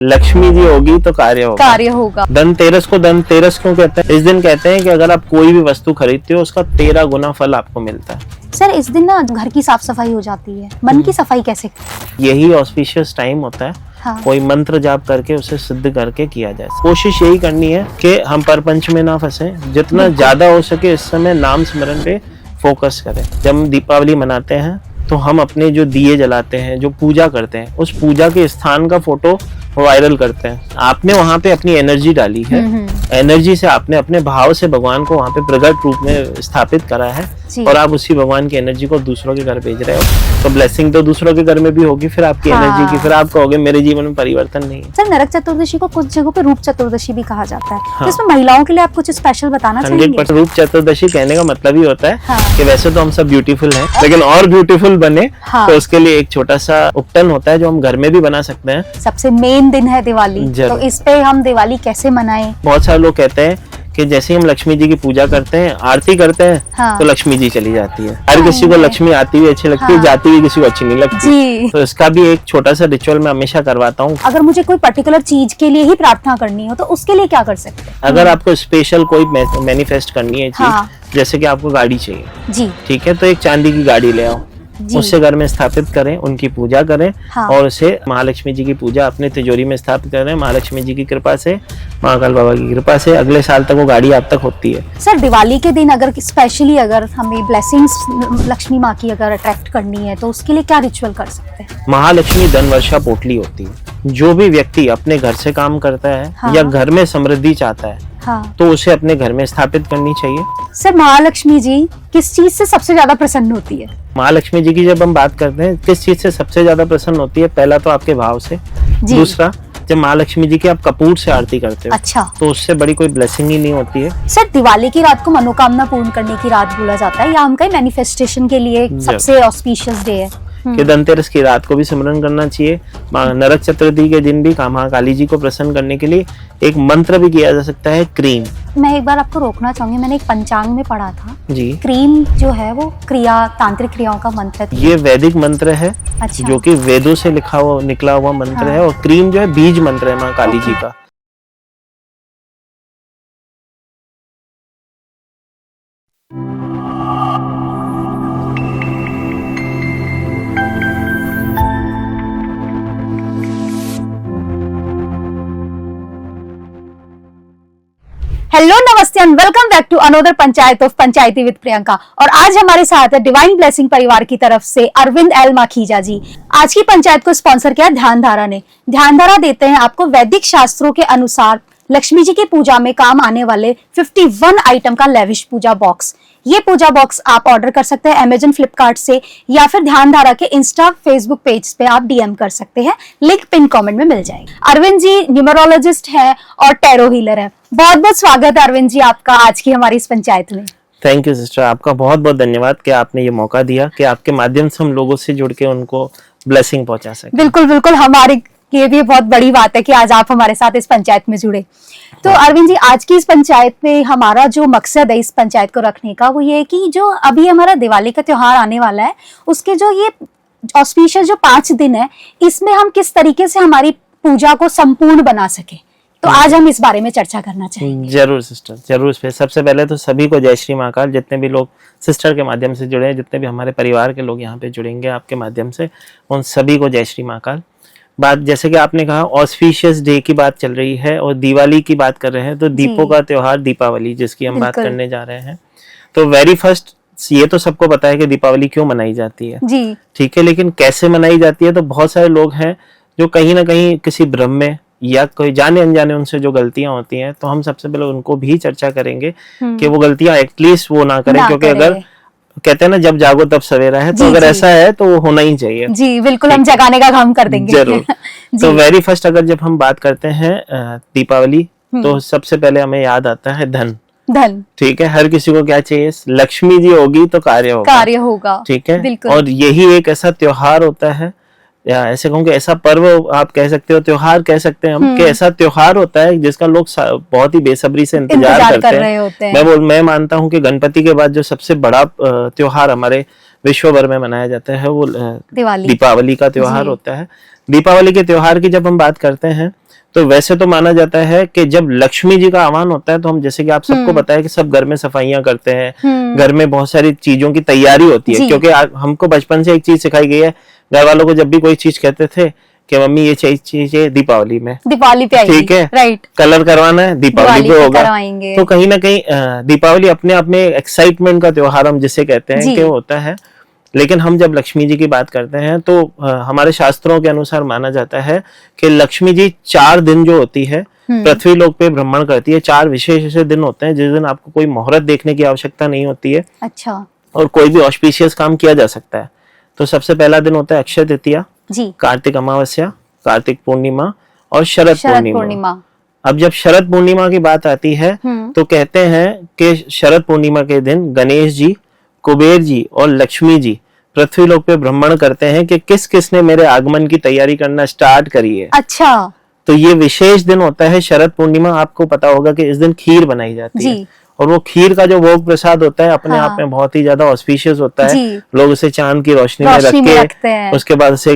लक्ष्मी जी होगी तो कार्य होगा। धनतेरस को धनतेरस क्यों कहते हैं? इस दिन कहते हैं कि अगर आप कोई भी वस्तु खरीदते हो उसका 13 गुना फल आपको मिलता है। सर इस दिन ना घर की साफ सफाई हो जाती है, मन की सफाई कैसे? यही ऑस्पिशियस टाइम होता है। हाँ। कोई मंत्र जाप करके उसे सिद्ध करके किया जाए। कोशिश यही करनी है कि हम परपंच में ना फंसे, जितना ज्यादा हो सके इस समय नाम स्मरण पे फोकस करें। जब हम दीपावली मनाते हैं तो हम अपने जो दिए जलाते हैं, जो पूजा करते हैं, उस पूजा के स्थान का फोटो वायरल करते हैं। आपने वहां पे अपनी एनर्जी डाली है, एनर्जी से आपने अपने भाव से भगवान को वहां पे प्रगट रूप में स्थापित करा है और आप उसी भगवान की एनर्जी को दूसरों के घर भेज रहे हो, तो ब्लेसिंग तो दूसरों के घर में भी होगी फिर आपकी एनर्जी की। फिर आप कहोगे मेरे जीवन में परिवर्तन नहीं है। सर नरक चतुर्दशी को कुछ जगहों पे रूप चतुर्दशी भी कहा जाता है। तो इसमें महिलाओं के लिए आप कुछ स्पेशल बताना चाहेंगे? 100% रूप चतुर्दशी कहने का मतलब ही होता है कि वैसे तो हम सब ब्यूटीफुल हैं, लेकिन और ब्यूटीफुल बने तो उसके लिए एक छोटा सा उपटन होता है जो हम घर में भी बना सकते हैं। सबसे मेन दिन है दिवाली, तो इस पे हम दिवाली कैसे मनाएं? बहुत सारे लोग कहते हैं कि जैसे हम लक्ष्मी जी की पूजा करते हैं, आरती करते हैं, तो लक्ष्मी जी चली जाती है। हर किसी को लक्ष्मी आती हुई अच्छी लगती है, जाती हुई किसी को अच्छी नहीं लगती। तो इसका भी एक छोटा सा रिचुअल मैं हमेशा करवाता हूँ। अगर मुझे कोई पर्टिकुलर चीज के लिए ही प्रार्थना करनी हो तो उसके लिए क्या कर सकते हैं? अगर आपको स्पेशल कोई मैनिफेस्ट करनी है चीज, जैसे कि आपको गाड़ी चाहिए जी, ठीक है, तो एक चांदी की गाड़ी ले आओ, उससे घर में स्थापित करें, उनकी पूजा करें और उसे महालक्ष्मी जी की पूजा अपने तिजोरी में स्थापित करें। महालक्ष्मी जी की कृपा से, महाकाल बाबा की कृपा से अगले साल तक वो गाड़ी आप तक होती है। सर दिवाली के दिन अगर स्पेशली अगर हमें ब्लेसिंग्स लक्ष्मी माँ की अगर अट्रैक्ट करनी है तो उसके लिए क्या रिचुअल कर सकते हैं? महालक्ष्मी धन वर्षा पोटली होती है। जो भी व्यक्ति अपने घर से काम करता है या घर में समृद्धि चाहता है तो उसे अपने घर में स्थापित करनी चाहिए। सर महालक्ष्मी जी किस चीज से सबसे ज्यादा प्रसन्न होती है? महालक्ष्मी जी की जब हम बात करते हैं किस चीज से सबसे ज्यादा प्रसन्न होती है, पहला तो आपके भाव से, दूसरा जब महालक्ष्मी जी की आप कपूर से आरती करते हो, अच्छा, तो उससे बड़ी कोई ब्लेसिंग ही नहीं होती है। सर दिवाली की रात को मनोकामना पूर्ण करने की रात बोला जाता है या हम कहीं मैनिफेस्टेशन के लिए सबसे ऑस्पिशियस डे है कि धनतेरस की रात को भी सिमरन करना चाहिए। नरक चतुर्थी के दिन भी महाकाली जी को प्रसन्न करने के लिए एक मंत्र भी किया जा सकता है, क्रीम। मैं एक बार आपको रोकना चाहूंगी, मैंने एक पंचांग में पढ़ा था जी, क्रीम जो है वो क्रिया तांत्रिक क्रियाओं का मंत्र है। ये वैदिक मंत्र है, अच्छा, जो कि वेदों से निकला हुआ मंत्र है, और क्रीम जो है बीज मंत्र है माँ काली जी का। हेलो नमस्ते and welcome back to another panchayat of Panchayati with Priyanka. और आज हमारे साथ है डिवाइन ब्लेसिंग परिवार की तरफ से अरविंद एल माखीजा जी। आज की पंचायत को स्पॉन्सर किया ध्यानधारा ने। ध्यानधारा देते हैं आपको वैदिक शास्त्रों के अनुसार लक्ष्मी जी की पूजा में काम आने वाले 51 आइटम का लेविश पूजा बॉक्स। ये पूजा बॉक्स आप ऑर्डर कर सकते हैं अमेजन, फ्लिपकार्ट से या फिर ध्यानधारा के इंस्टा फेसबुक पेज पे आप डीएम कर सकते हैं, लिंक पिन कमेंट में मिल जाएगी। अरविंद जी न्यूमरोलॉजिस्ट हैं और टैरो हीलर हैं। बहुत बहुत स्वागत है अरविंद जी आपका आज की हमारी इस पंचायत में। थैंक यू सिस्टर, आपका बहुत बहुत धन्यवाद कि आपने ये मौका दिया कि आपके माध्यम से हम लोगों से जुड़ के उनको ब्लेसिंग पहुंचा सके। बिल्कुल बिल्कुल, हमारे ये भी बहुत बड़ी बात है कि आज आप हमारे साथ इस पंचायत में जुड़े। तो अरविंद जी आज की इस पंचायत में हमारा जो मकसद है इस पंचायत को रखने का वो ये है कि जो अभी हमारा दिवाली का त्योहार आने वाला है उसके जो ये ऑस्पिशियस जो 5 दिन है इसमें हम किस तरीके से हमारी पूजा को संपूर्ण बना सके, तो आज हम इस बारे में चर्चा करना चाहेंगे। जरूर सिस्टर, जरूर। सबसे पहले तो सभी को जय श्री महाकाल। जितने भी लोग सिस्टर के माध्यम से जुड़े हैं, जितने भी हमारे परिवार के लोग यहाँ पे जुड़ेंगे आपके माध्यम से, उन सभी को जय श्री महाकाल। बात जैसे कि आपने कहा ऑस्पिशियस डे की बात चल रही है और दिवाली की बात कर रहे हैं, तो दीपों का त्योहार दीपावली जिसकी हम बात करने जा रहे हैं। तो वेरी फर्स्ट ये तो सबको पता है कि दीपावली क्यों मनाई जाती है जी, ठीक है, लेकिन कैसे मनाई जाती है तो बहुत सारे लोग हैं जो कहीं ना कहीं किसी भ्रम में या कोई जाने अनजाने उनसे जो गलतियां होती हैं, तो हम सबसे पहले उनको भी चर्चा करेंगे कि वो गलतियां एटलीस्ट वो ना करें, क्योंकि अगर कहते हैं ना जब जागो तब सवेरा है, तो अगर ऐसा है तो वो होना ही चाहिए जी। बिल्कुल, हम जगाने का काम कर देंगे जरूर। तो वेरी फर्स्ट अगर जब हम बात करते हैं दीपावली, तो सबसे पहले हमें याद आता है धन, ठीक है। हर किसी को क्या चाहिए, लक्ष्मी जी होगी तो कार्य होगा, ठीक है। और यही एक ऐसा त्योहार होता है, या ऐसे कहूँ कि ऐसा पर्व आप कह सकते हो, त्योहार कह सकते हैं हम, कि ऐसा त्योहार होता है जिसका लोग बहुत ही बेसब्री से इंतजार करते हैं। मैं मानता हूँ कि गणपति के बाद जो सबसे बड़ा त्योहार हमारे विश्व भर में मनाया जाता है वो दीपावली का त्योहार होता है। दीपावली के त्योहार की जब हम बात करते हैं तो वैसे तो माना जाता है कि जब लक्ष्मी जी का आह्वान होता है तो हम, जैसे कि आप सबको पता है कि सब घर में सफाइयां करते हैं, घर में बहुत सारी चीजों की तैयारी होती है, क्योंकि हमको बचपन से एक चीज सिखाई गई है, घर वालों को जब भी कोई चीज कहते थे कि मम्मी ये चीज दीपावली में, दिवाली पे आएगी, ठीक है, राइट, कलर करवाना है दीपावली पे होगा। करवाएंगे। तो कहीं ना कहीं दीपावली अपने आप में एक्साइटमेंट का त्योहार हम जिसे कहते हैं कि होता है। लेकिन हम जब लक्ष्मी जी की बात करते हैं तो हमारे शास्त्रों के अनुसार माना जाता है कि लक्ष्मी जी 4 दिन जो होती है पृथ्वी लोक पे भ्रमण करती है। 4 विशेष ऐसे दिन होते हैं जिस दिन आपको कोई मुहूर्त देखने की आवश्यकता नहीं होती है, अच्छा, और कोई भी ऑस्पिशियस काम किया जा सकता है। तो सबसे पहला दिन होता है अक्षय तृतीया, कार्तिक अमावस्या, कार्तिक पूर्णिमा और शरद पूर्णिमा। अब जब शरद पूर्णिमा की बात आती है तो कहते हैं कि शरद पूर्णिमा के दिन गणेश जी, कुबेर जी और लक्ष्मी जी पृथ्वी लोक पे भ्रमण करते हैं कि किस किसने मेरे आगमन की तैयारी करना स्टार्ट करी है। अच्छा, तो ये विशेष दिन होता है शरद पूर्णिमा। आपको पता होगा कि इस दिन खीर बनाई जाती है, और वो खीर का जो भोग प्रसाद होता है अपने आप में बहुत ही ज्यादा ऑस्पिशियस होता है। लोग उसे चांद की रोशनी में रख के उसके बाद उसे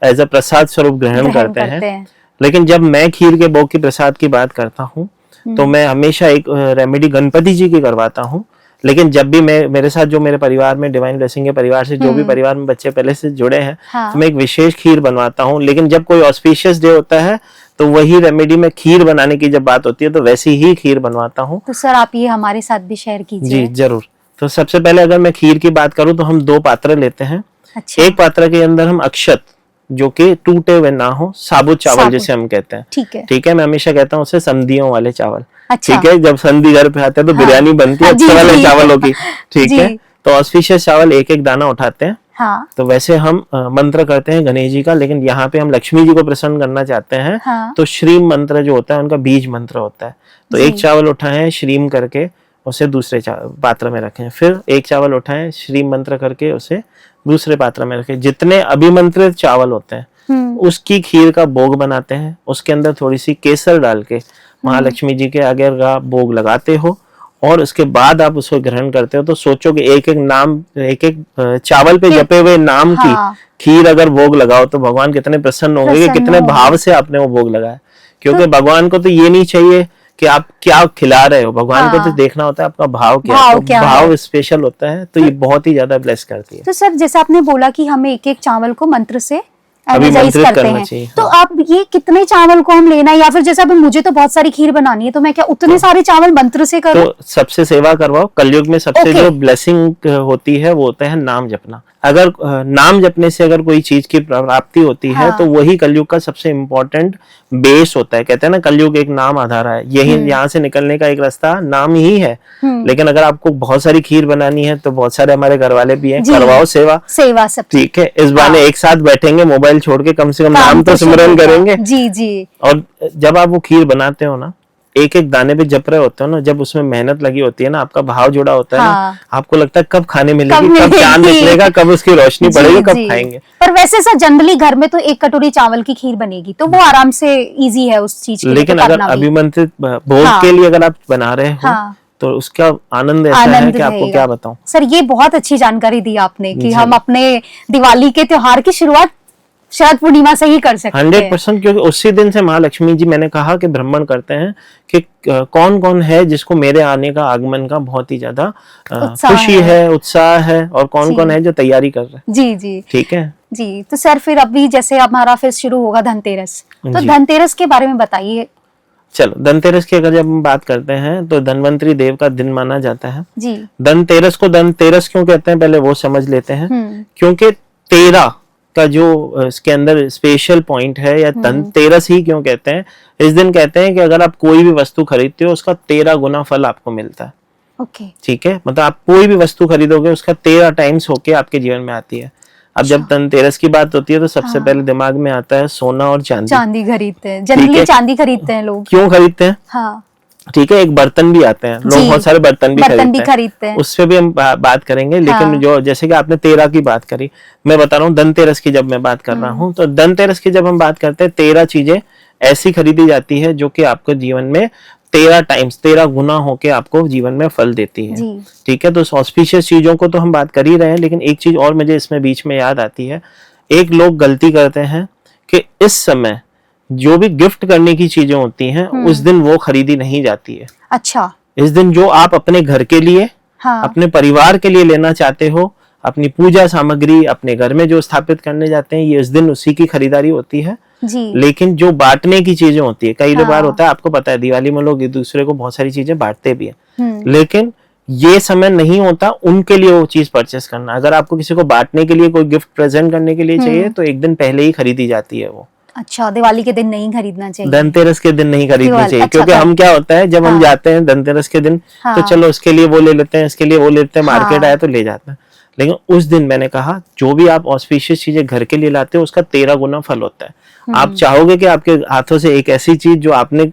एज अ प्रसाद स्वरूप ग्रहण करते हैं। लेकिन जब मैं खीर के भोग की प्रसाद की बात करता हूँ तो मैं हमेशा एक रेमेडी गणपति जी की करवाता हूँ। लेकिन जब भी मेरे साथ जो मेरे परिवार में डिवाइन ब्लेसिंग के परिवार से जो भी परिवार में बच्चे पहले से जुड़े हैं, तो मैं एक विशेष खीर बनवाता हूँ। लेकिन जब कोई ऑस्पिशियस डे होता है तो वही रेमेडी में खीर बनाने की जब बात होती है तो वैसी ही खीर बनवाता हूँ। तो सर आप ये हमारे साथ भी शेयर कीजिए। जी जरूर। तो सबसे पहले अगर मैं खीर की बात करूँ तो हम 2 पात्र लेते हैं। अच्छा। एक पात्र के अंदर हम अक्षत, जो कि टूटे हुए ना हो, साबुत चावल जिसे हम कहते हैं, ठीक है, मैं हमेशा कहता हूँ उसे संधियों वाले चावल। अच्छा। ठीक है, जब संधि घर पे आते हैं तो बिरयानी बनती है अच्छे वाले चावलों की, ठीक है। तो ऑस्पिशियस चावल एक एक दाना उठाते हैं। हाँ। तो वैसे हम मंत्र करते हैं गणेश जी का, लेकिन यहाँ पे हम लक्ष्मी जी को प्रसन्न करना चाहते हैं। हाँ। तो श्रीम मंत्र जो होता है उनका बीज मंत्र होता है। तो एक चावल उठाएं श्रीम करके उसे दूसरे पात्र में रखें, फिर एक चावल उठाएं श्रीम मंत्र करके उसे दूसरे पात्र में रखें। जितने अभिमंत्रित चावल होते हैं उसकी खीर का भोग बनाते हैं। उसके अंदर थोड़ी सी केसर डाल के महालक्ष्मी जी के आगे का भोग लगाते हो और उसके बाद आप उसको ग्रहण करते हो। तो सोचो कि एक एक नाम, एक एक चावल पे जपे हुए नाम की खीर अगर भोग लगाओ तो भगवान कितने प्रसन्न होंगे कि कितने भाव से आपने वो भोग लगाया। क्योंकि भगवान को तो ये नहीं चाहिए कि आप क्या खिला रहे हो, भगवान को तो देखना होता है आपका भाव क्या है। तो भाव स्पेशल होता है, तो ये बहुत ही ज्यादा ब्लेस करती है। तो सर जैसे आपने बोला कि हमें एक एक चावल को मंत्र से एनर्जाइज करते हैं, तो आप ये कितने चावल को हम लेना है, या फिर जैसे अभी मुझे तो बहुत सारी खीर बनानी है तो मैं क्या उतने सारे चावल मंत्र से करूं? तो सबसे सेवा करवाओ। कलयुग में सबसे जो ब्लेसिंग होती है वो होता है नाम जपना। अगर नाम जपने से अगर कोई चीज की प्राप्ति होती है तो वही कलयुग का सबसे इम्पोर्टेंट बेस होता है। कहते हैं ना कलयुग एक नाम आधार है, यही यहाँ से निकलने का एक रास्ता नाम ही है। लेकिन अगर आपको बहुत सारी खीर बनानी है तो बहुत सारे हमारे घर वाले भी हैं, करवाओ सेवा सब, ठीक है। इस बहाने एक साथ बैठेंगे, मोबाइल छोड़ के कम से कम नाम तो सिमरन करेंगे। जी। और जब आप वो खीर बनाते हो ना, एक एक दाने पे जप रहे होते हो ना, जब उसमें मेहनत लगी होती है ना, आपका भाव जुड़ा होता है ना, आपको लगता है कब खाने मिलेगी, कब चांद निकलेगा, कब उसकी रोशनी पड़ेगी, कब खाएंगे। पर वैसे सर जनरली घर में तो 1 कटोरी चावल की खीर बनेगी तो वो आराम से इजी है उस चीज के लिए। लेकिन अगर अभिमंत्रित भोग के लिए अगर आप बना रहे हो तो उसका आनंद ऐसा है कि आपको क्या बताऊं। सर ये बहुत अच्छी जानकारी दी आपने कि हम अपने दिवाली के त्योहार की शुरुआत शरद पूर्णिमा से ही कर सकते हैं। 100%, क्योंकि उसी दिन से महालक्ष्मी जी, मैंने कहा कि भ्रमण करते हैं कि कौन कौन है जिसको मेरे आने का, आगमन का बहुत ही ज्यादा खुशी है, उत्साह है, और कौन कौन है जो तैयारी कर रहे हैं। जी ठीक है जी। तो सर फिर अभी जैसे हमारा फिर शुरू होगा धनतेरस, तो धनतेरस के बारे में बताइए। चलो, धनतेरस की अगर जब हम बात करते हैं तो धनवंतरी देव का दिन माना जाता है जी। धनतेरस को धनतेरस क्यों कहते हैं पहले वो समझ लेते हैं। क्योंकि 13 का जो इसके अंदर स्पेशल पॉइंट है, या धनतेरस ही क्यों कहते हैं, इस दिन कहते हैं कि अगर आप कोई भी वस्तु खरीदते हो उसका 13 गुना फल आपको मिलता है। ओके, ठीक है, मतलब आप कोई भी वस्तु खरीदोगे उसका 13 टाइम्स होके आपके जीवन में आती है। अब जब धनतेरस की बात होती है तो सबसे पहले दिमाग में आता है सोना और चांदी। चांदी खरीदते हैं जनरली, चांदी खरीदते हैं लोग। क्यों खरीदते हैं? हाँ, ठीक है। एक बर्तन भी आते हैं, लोग बहुत सारे बर्तन भी खरीदते हैं, उससे भी हम बात करेंगे। लेकिन जो जैसे कि आपने 13 की बात करी, मैं बता रहा हूँ धनतेरस की जब मैं बात कर रहा हूँ, तो धनतेरस की जब हम बात करते हैं 13 चीजें ऐसी खरीदी जाती है जो कि आपको जीवन में 13 टाइम्स, 13 गुना होके आपको जीवन में फल देती है। ठीक है, तो ऑस्पिशियस चीजों को तो हम बात कर ही रहे हैं, लेकिन एक चीज और मुझे इसमें बीच में याद आती है। एक लोग गलती करते हैं कि इस समय जो भी गिफ्ट करने की चीजें होती हैं उस दिन वो खरीदी नहीं जाती है। अच्छा। इस दिन जो आप अपने घर के लिए, हाँ। अपने परिवार के लिए लेना चाहते हो, अपनी पूजा सामग्री अपने घर में जो स्थापित करने जाते हैं, ये इस दिन उसी की खरीदारी होती है। जी। लेकिन जो बांटने की चीजें होती है, कई हाँ। बार होता है, आपको पता है दिवाली में लोग एक दूसरे को बहुत सारी चीजें बांटते भी हैं, हम्म। लेकिन ये समय नहीं होता उनके लिए वो चीज परचेस करना। अगर आपको किसी को बांटने के लिए, कोई गिफ्ट प्रेजेंट करने के लिए चाहिए तो एक दिन पहले ही खरीदी जाती है वो। अच्छा, दिवाली के दिन नहीं खरीदना चाहिए, धनतेरस के दिन नहीं खरीदनी चाहिए। अच्छा, क्योंकि हम क्या होता है, जब हम जाते हैं धनतेरस के दिन, हाँ। तो चलो उसके लिए वो ले लेते हैं, इसके लिए वो ले लेते हैं, मार्केट हाँ। आया तो ले जाते हैं। लेकिन उस दिन मैंने कहा जो भी आप ऑस्पिशियस चीजें घर के लिए लाते हो उसका 13 गुना फल होता है। आप चाहोगे कि आपके हाथों से एक ऐसी चीज जो आपने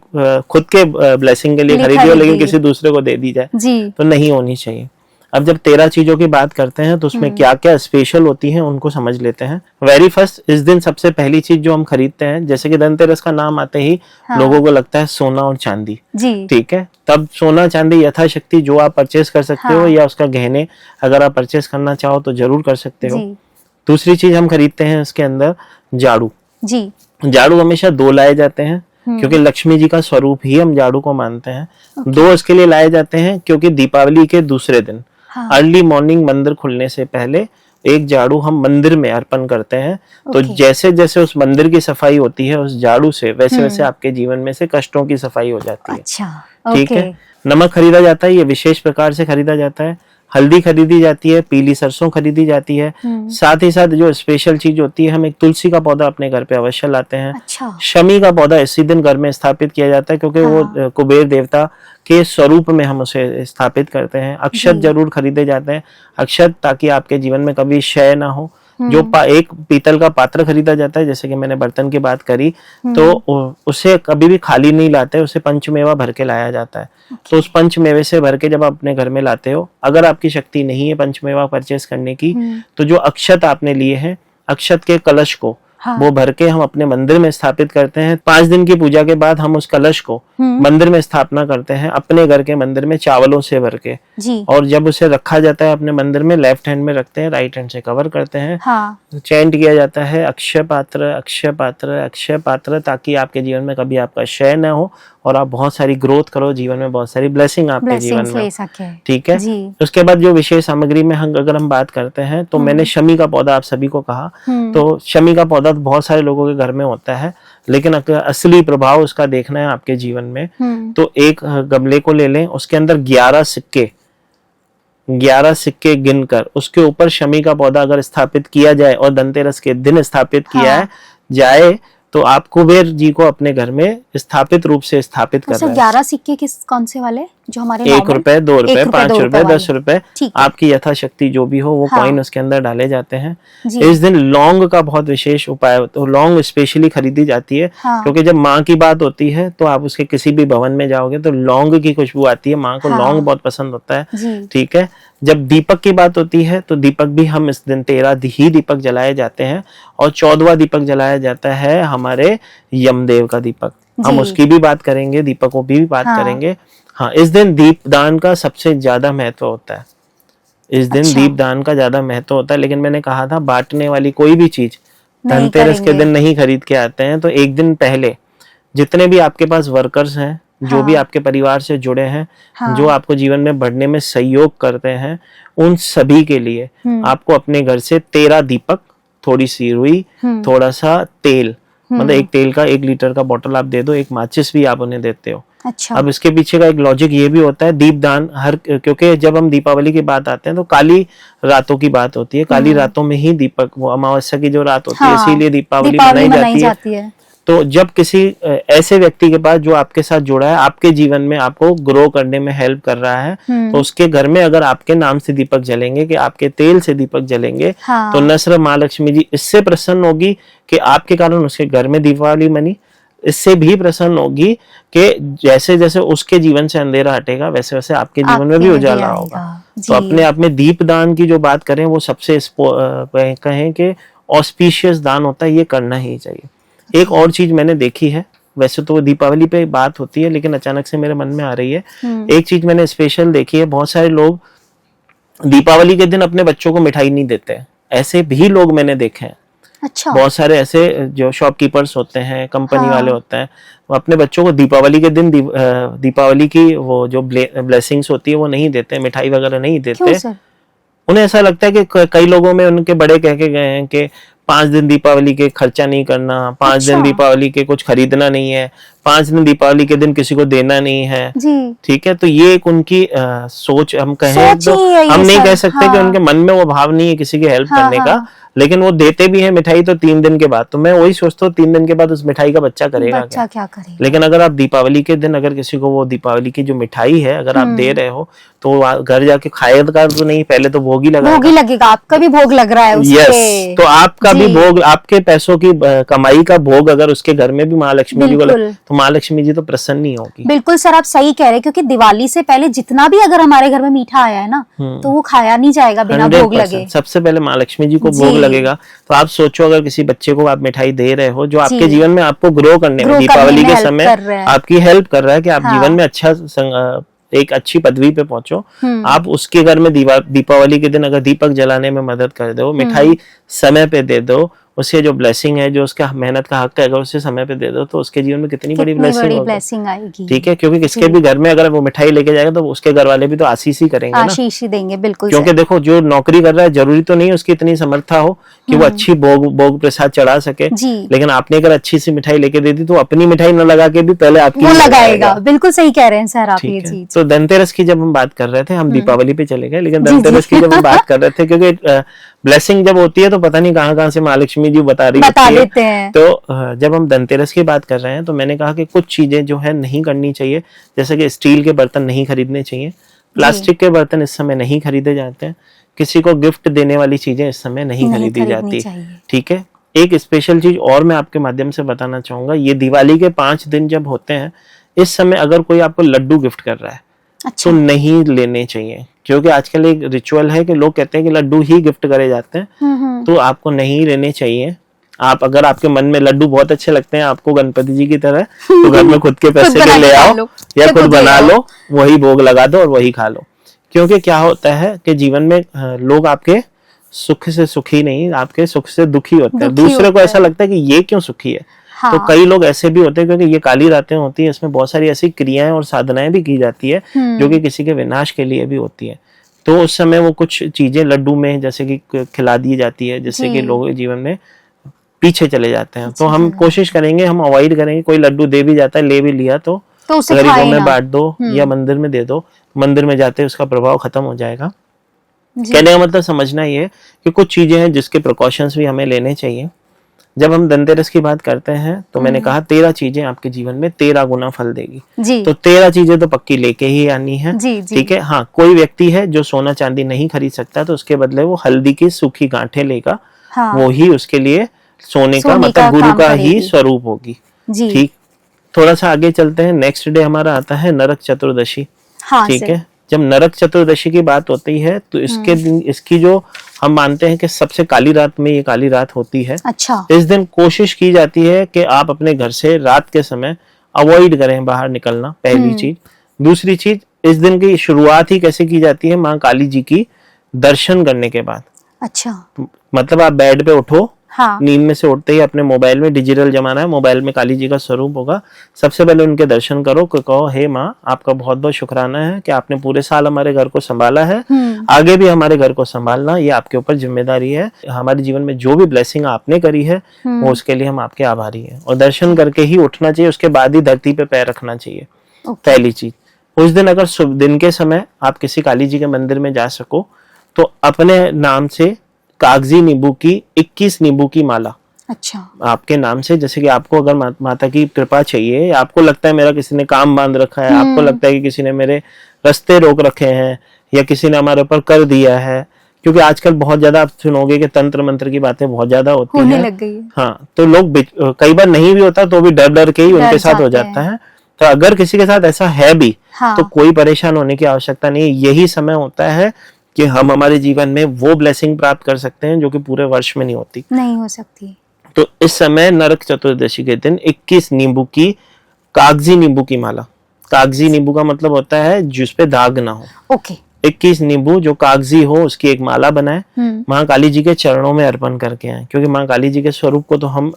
खुद के ब्लेसिंग के लिए खरीदी हो लेकिन किसी दूसरे को दे दी जाए, तो नहीं होनी चाहिए। अब जब 13 चीजों की बात करते हैं तो उसमें क्या क्या स्पेशल होती हैं उनको समझ लेते हैं। वेरी फर्स्ट, इस दिन सबसे पहली चीज जो हम खरीदते हैं, जैसे कि धनतेरस का नाम आते ही लोगों को लगता है सोना और चांदी। ठीक है, तब सोना चांदी यथाशक्ति जो आप परचेस कर सकते हो, या उसका गहने अगर आप परचेस करना चाहो तो जरूर कर सकते हो। दूसरी चीज हम खरीदते हैं इसके अंदर झाड़ू। झाड़ू हमेशा 2 लाए जाते हैं क्योंकि लक्ष्मी जी का स्वरूप ही हम झाड़ू को मानते हैं। 2 इसके लिए लाए जाते हैं क्योंकि दीपावली के दूसरे दिन अर्ली मॉर्निंग मंदिर खुलने से पहले एक झाड़ू हम मंदिर में अर्पण करते हैं। तो जैसे जैसे उस मंदिर की सफाई होती है उस झाड़ू से, वैसे वैसे आपके जीवन में से कष्टों की सफाई हो जाती है। अच्छा, ठीक है। नमक खरीदा जाता है, ये विशेष प्रकार से खरीदा जाता है। हल्दी खरीदी जाती है, पीली सरसों खरीदी जाती है। साथ ही साथ जो स्पेशल चीज होती है, हम एक तुलसी का पौधा अपने घर पे अवश्य लाते हैं। अच्छा। शमी का पौधा इसी दिन घर में स्थापित किया जाता है क्योंकि वो कुबेर देवता के स्वरूप में हम उसे स्थापित करते हैं। अक्षत जरूर खरीदे जाते हैं, अक्षत ताकि आपके जीवन में कभी क्षय ना हो। जो एक पीतल का पात्र खरीदा जाता है, जैसे कि मैंने बर्तन की बात करी, तो उसे कभी भी खाली नहीं लाते, उसे पंचमेवा भर के लाया जाता है। तो उस पंचमेवे से भर के जब आप अपने घर में लाते हो, अगर आपकी शक्ति नहीं है पंचमेवा परचेस करने की, तो जो अक्षत आपने लिए हैं, अक्षत के कलश को वो भर के हम अपने मंदिर में स्थापित करते हैं। 5 दिन की पूजा के बाद हम उस कलश को मंदिर में स्थापना करते हैं, अपने घर के मंदिर में चावलों से भर के। और जब उसे रखा जाता है अपने मंदिर में, लेफ्ट हैंड में रखते हैं, राइट हैंड से कवर करते हैं। चैंट किया जाता है अक्षय पात्र, अक्षय पात्र, अक्षय पात्र, ताकि आपके जीवन में कभी आपका क्षय न हो और आप बहुत सारी ग्रोथ करो, जीवन में बहुत सारी ब्लेसिंग आपके जीवन में। ठीक है। उसके बाद जो विशेष सामग्री में अगर हम बात करते हैं, तो मैंने शमी का पौधा आप सभी को कहा, तो शमी का पौधा बहुत सारे लोगों के घर में होता है, लेकिन अगर असली प्रभाव उसका देखना है आपके जीवन में, तो एक गमले को ले लें, उसके अंदर 11 सिक्के गिनकर उसके ऊपर शमी का पौधा अगर स्थापित किया जाए और धनतेरस के दिन स्थापित किया जाए, तो आप कुबेर जी को अपने घर में स्थापित रूप से स्थापित कर रहे हैं। 11 सिक्के कौन से वाले जो हमारे 1 रुपए, 2 रुपए, 5 रुपए, 10 रुपए, आपकी यथाशक्ति जो भी हो वो कॉइन उसके अंदर डाले जाते हैं। इस दिन लौंग का बहुत विशेष उपाय होता है, लौंग स्पेशली खरीदी जाती है क्योंकि जब माँ की बात होती है तो आप उसके किसी भी भवन में जाओगे तो लौंग की खुशबू आती है, माँ को लौंग बहुत पसंद होता है। ठीक है। जब दीपक की बात होती है तो दीपक भी हम इस दिन 13 ही दीपक जलाए जाते हैं और 14वां दीपक जलाया जाता है हमारे यमदेव का दीपक। हम उसकी भी बात करेंगे, दीपकों की भी बात करेंगे। हाँ, इस दिन दीपदान का सबसे ज्यादा महत्व होता है। इस दिन दीपदान का ज्यादा महत्व होता है, लेकिन मैंने कहा था बांटने वाली कोई भी चीज धनतेरस के दिन नहीं खरीद के आते हैं। तो एक दिन पहले जितने भी आपके पास वर्कर्स हैं, जो भी आपके परिवार से जुड़े हैं, जो आपको जीवन में बढ़ने में सहयोग करते हैं, उन सभी के लिए आपको अपने घर से 13 दीपक, थोड़ी सी रुई, थोड़ा सा तेल, मतलब एक तेल का 1 लीटर का बोतल आप दे दो, एक माचिस भी आप उन्हें देते हो। अच्छा। अब इसके पीछे का एक लॉजिक ये भी होता है, दीपदान क्योंकि जब हम दीपावली की बात आते हैं तो काली रातों की बात होती है, काली रातों में ही दीपक, वो अमावस्या की जो रात होती है, इसीलिए दीपावली मनाई जाती है। तो जब किसी ऐसे व्यक्ति के पास जो आपके साथ जुड़ा है, आपके जीवन में आपको ग्रो करने में हेल्प कर रहा है, तो उसके घर में अगर आपके नाम से दीपक जलेंगे, कि आपके तेल से दीपक जलेंगे, तो न सिर्फ माँ लक्ष्मी जी इससे प्रसन्न होगी कि आपके कारण उसके घर में दीपावली मनी, इससे भी प्रसन्न होगी कि जैसे जैसे उसके जीवन से अंधेरा हटेगा वैसे वैसे आपके जीवन में भी उजाला होगा। तो अपने आप में दीपदान की जो बात करें, वो सबसे कहें कि ऑस्पिशियस दान होता है, ये करना ही चाहिए। एक और चीज मैंने देखी है, वैसे तो दीपावली पे बात होती है लेकिन अचानक से मेरे मन में आ रही है, एक चीज मैंने स्पेशल देखी है, बहुत सारे लोग दीपावली के दिन अपने बच्चों को मिठाई नहीं देते हैं, ऐसे भी लोग मैंने देखे हैं। अच्छा। बहुत सारे ऐसे जो शॉपकीपर्स होते हैं, कंपनी हाँ। वाले होते हैं, वो अपने बच्चों को दीपावली के दिन दीपावली की वो जो ब्लेसिंग्स होती है वो नहीं देते, मिठाई वगैरह नहीं क्यों देते। सर? उन्हें ऐसा लगता है कि कई लोगों में उनके बड़े कह के गए हैं कि 5 दिन दीपावली के खर्चा नहीं करना, 5 दिन अच्छा। दीपावली के कुछ खरीदना नहीं है, 5 दिन दीपावली के दिन किसी को देना नहीं है। जी। ठीक है, तो ये एक उनकी सोच हम कहें सोच तो ही है ये हम नहीं सर। कह सकते कि हाँ। उनके मन में वो भाव नहीं है किसी की हेल्प हाँ, करने का, हाँ। लेकिन वो देते भी है मिठाई तो 3 दिन के बाद। तो मैं वही सोचता हूँ 3 दिन के बाद उस मिठाई का बच्चा करेगा बच्चा क्या करेगा? लेकिन अगर आप दीपावली के दिन अगर किसी को वो दीपावली की जो मिठाई है अगर आप दे रहे हो तो वो घर जाके खाएगा तो नहीं, पहले तो भोग ही भोग ही लगाएगा। लगेगा, आपका भी भोग लग रहा है उसके। यस, तो आपका भी जी। भोग, आपके पैसों की कमाई का भोग अगर उसके घर में भी महालक्ष्मी जी को बिल्कुल। तो महालक्ष्मी जी तो प्रसन्न नहीं होगी। बिल्कुल सर, आप सही कह रहे हैं, क्योंकि दिवाली से पहले जितना भी अगर हमारे घर में मीठा आया है ना, तो वो खाया नहीं जाएगा बिना भोग 100% लगे। सबसे पहले महालक्ष्मी जी को जी। भोग लगेगा। तो आप सोचो अगर किसी बच्चे को आप मिठाई दे रहे हो जो आपके जी। जीवन में आपको ग्रो करने में Grow दीपावली करने में के help समय कर रहा है। आपकी हेल्प कर रहा है कि आप हाँ। जीवन में अच्छा एक अच्छी पदवी पे पहुंचो, आप उसके घर में दीपावली के दिन अगर दीपक जलाने में मदद कर दो, मिठाई समय पे दे दो, उसके जो ब्लेसिंग है, जो उसका मेहनत का हक है, अगर उसे समय पे दे दो तो उसके जीवन में कितनी बड़ी ब्लेसिंग आएगी। ठीक है, क्योंकि किसके भी घर में अगर वो मिठाई लेके जाएगा तो उसके घर वाले भी तो आशीष ही करेंगे ना। आशीष ही देंगे, बिल्कुल क्योंकि सर। देखो जो नौकरी कर रहा है जरूरी तो नहीं उसकी इतनी समर्था हो कि वो अच्छी भोग प्रसाद चढ़ा सके, जी। लेकिन आपने अगर अच्छी सी मिठाई लेके दे दी तो अपनी मिठाई न लगा के भी पहले आपकी वो ही लगाएगा। बिल्कुल सही कह रहे हैं सर आप ये ठीक है। चीज। तो धनतेरस की जब हम बात कर रहे थे, हम दीपावली पे चले गए, लेकिन जी, जी। धनतेरस की जब हम बात कर रहे थे क्योंकि ब्लेसिंग जब होती है तो पता नहीं कहाँ कहाँ से महालक्ष्मी जी बता देते होती है। हैं। तो जब हम धनतेरस की बात कर रहे हैं तो मैंने कहा कि कुछ चीजें जो है नहीं करनी चाहिए, जैसे कि स्टील के बर्तन नहीं खरीदने चाहिए, प्लास्टिक के बर्तन इस समय नहीं खरीदे जाते हैं, किसी को गिफ्ट देने वाली चीजें इस समय नहीं खरीदी जाती। ठीक है, एक स्पेशल चीज और मैं आपके माध्यम से बताना चाहूंगा, ये दिवाली के 5 दिन जब होते हैं इस समय अगर कोई आपको लड्डू गिफ्ट कर रहा है अच्छा। तो नहीं लेने चाहिए, क्योंकि आजकल एक रिचुअल है कि लोग कहते हैं कि लड्डू ही गिफ्ट करे जाते हैं, तो आपको नहीं लेने चाहिए। आप अगर आपके मन में लड्डू बहुत अच्छे लगते हैं आपको गणपति जी की तरह, तो घर में खुद के पैसे के ले आओ या खुद बना लो, वही भोग लगा दो और वही खा लो। क्योंकि क्या होता है कि जीवन में लोग आपके सुख से सुखी नहीं, आपके सुख से दुखी होते हैं। दूसरे को ऐसा लगता है कि ये क्यों सुखी है। हाँ। तो कई लोग ऐसे भी होते हैं क्योंकि ये काली रातें होती हैं, इसमें बहुत सारी ऐसी क्रियाएं और साधनाएं भी की जाती है जो कि किसी के विनाश के लिए भी होती है। तो उस समय वो कुछ चीजें लड्डू में जैसे कि खिला दी जाती है जिससे कि लोगों के जीवन में पीछे चले जाते हैं। तो हम कोशिश करेंगे, हम अवॉइड करेंगे, कोई लड्डू दे भी जाता है, ले भी लिया तो गरीबों में बांट दो या मंदिर में दे दो, मंदिर में जाते उसका प्रभाव खत्म हो जाएगा। कहने का मतलब समझना ये कि कुछ चीजें हैं जिसके प्रिकॉशंस भी हमें लेने चाहिए। जब हम धनतेरस की बात करते हैं तो मैंने कहा 13 चीजें आपके जीवन में 13 गुना फल देगी, तो 13 चीजें तो पक्की लेके ही आनी है। ठीक है, हाँ, कोई व्यक्ति है जो सोना चांदी नहीं खरीद सकता तो उसके बदले वो हल्दी की सूखी गांठें लेगा, वो ही उसके लिए सोने का मतलब गुरु का ही स्वरूप होगी। ठीक, थोड़ा सा आगे चलते हैं। नेक्स्ट डे हमारा आता है नरक चतुर्दशी। ठीक है, जब नरक चतुर्दशी की बात होती है तो इसके दिन, इसकी जो हम मानते हैं कि सबसे काली रात में ये काली रात होती है। अच्छा। इस दिन कोशिश की जाती है कि आप अपने घर से रात के समय अवॉइड करें बाहर निकलना, पहली चीज। दूसरी चीज, इस दिन की शुरुआत ही कैसे की जाती है, माँ काली जी की दर्शन करने के बाद। अच्छा, मतलब आप बेड पे उठो, हाँ। नींद में से उठते ही अपने मोबाइल में, डिजिटल जमाना है, मोबाइल में काली जी का स्वरूप होगा, सबसे पहले उनके दर्शन करो, कहो हे माँ आपका बहुत बहुत शुक्राना है कि आपने पूरे साल हमारे घर को संभाला है, आगे भी हमारे घर को संभालना ये आपके ऊपर जिम्मेदारी है। हमारे जीवन में जो भी ब्लेसिंग आपने करी है वो उसके लिए हम आपके आभारी हैं। और दर्शन करके ही उठना चाहिए, उसके बाद ही धरती पे पैर रखना चाहिए। पहली चीज, उस दिन अगर दिन के समय आप किसी काली जी के मंदिर में जा सको तो अपने नाम से कागजी नींबू की 21 नींबू की माला, अच्छा, आपके नाम से, जैसे कि आपको अगर माता की कृपा चाहिए, आपको लगता है मेरा किसी ने काम बांध रखा है, आपको लगता है कि किसी ने मेरे रास्ते रोक रखे हैं या किसी ने हमारे ऊपर कर दिया है, क्योंकि आजकल बहुत ज्यादा आप सुनोगे कि तंत्र मंत्र की बातें बहुत ज्यादा होती होने है, लग गई है। हाँ, तो लोग कई बार नहीं भी होता तो भी डर डर के ही उनके साथ हो जाता है। तो अगर किसी के साथ ऐसा है भी तो कोई परेशान होने की आवश्यकता नहीं है। यही समय होता है कि हम हमारे जीवन में वो ब्लेसिंग प्राप्त कर सकते हैं जो कि पूरे वर्ष में नहीं होती, नहीं हो सकती। तो इस समय नरक चतुर्दशी के दिन 21 नींबू की, कागजी नींबू की माला, कागजी नींबू का मतलब होता है जिस पे दाग ना हो। ओके। 21 नींबू जो कागजी हो उसकी एक माला बनाए, माँ काली जी के चरणों में अर्पण करके आए, क्योंकि माँ काली जी के स्वरूप को तो हम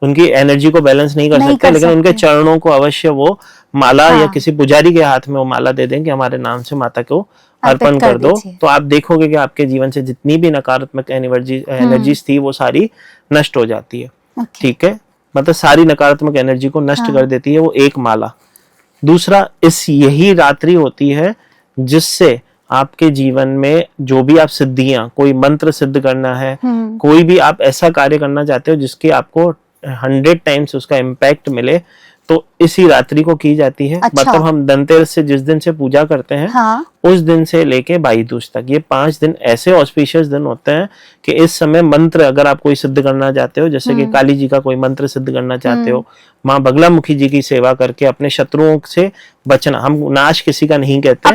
उनकी एनर्जी को बैलेंस नहीं कर सकते, लेकिन उनके चरणों को अवश्य वो माला या किसी पुजारी के हाथ में वो माला दे दें कि हमारे नाम से माता को अर्पण कर दो। तो आप देखोगे कि आपके जीवन से जितनी भी नकारात्मक एनर्जीज थी वो सारी नष्ट हो जाती है। ठीक है, मतलब सारी नकारात्मक एनर्जी को नष्ट कर देती है वो एक माला। दूसरा, इस यही रात्रि होती है जिससे आपके जीवन में जो भी आप सिद्धियां, कोई मंत्र सिद्ध करना है, कोई भी आप ऐसा कार्य करना चाहते हो जिसके आपको 100 टाइम्स उसका इम्पैक्ट मिले, तो इसी रात्रि को की जाती है। मतलब हम धनतेरस से जिस दिन से पूजा करते हैं, उस दिन से लेके भाई दूज तक ये 5 दिन ऐसे ऑस्पिशियस दिन होते हैं कि इस समय मंत्र अगर आप कोई सिद्ध करना चाहते हो, जैसे कि काली जी का कोई मंत्र सिद्ध करना चाहते हो, माँ बगलामुखी जी की सेवा करके अपने शत्रुओं से बचना, हम नाश किसी का नहीं कहते,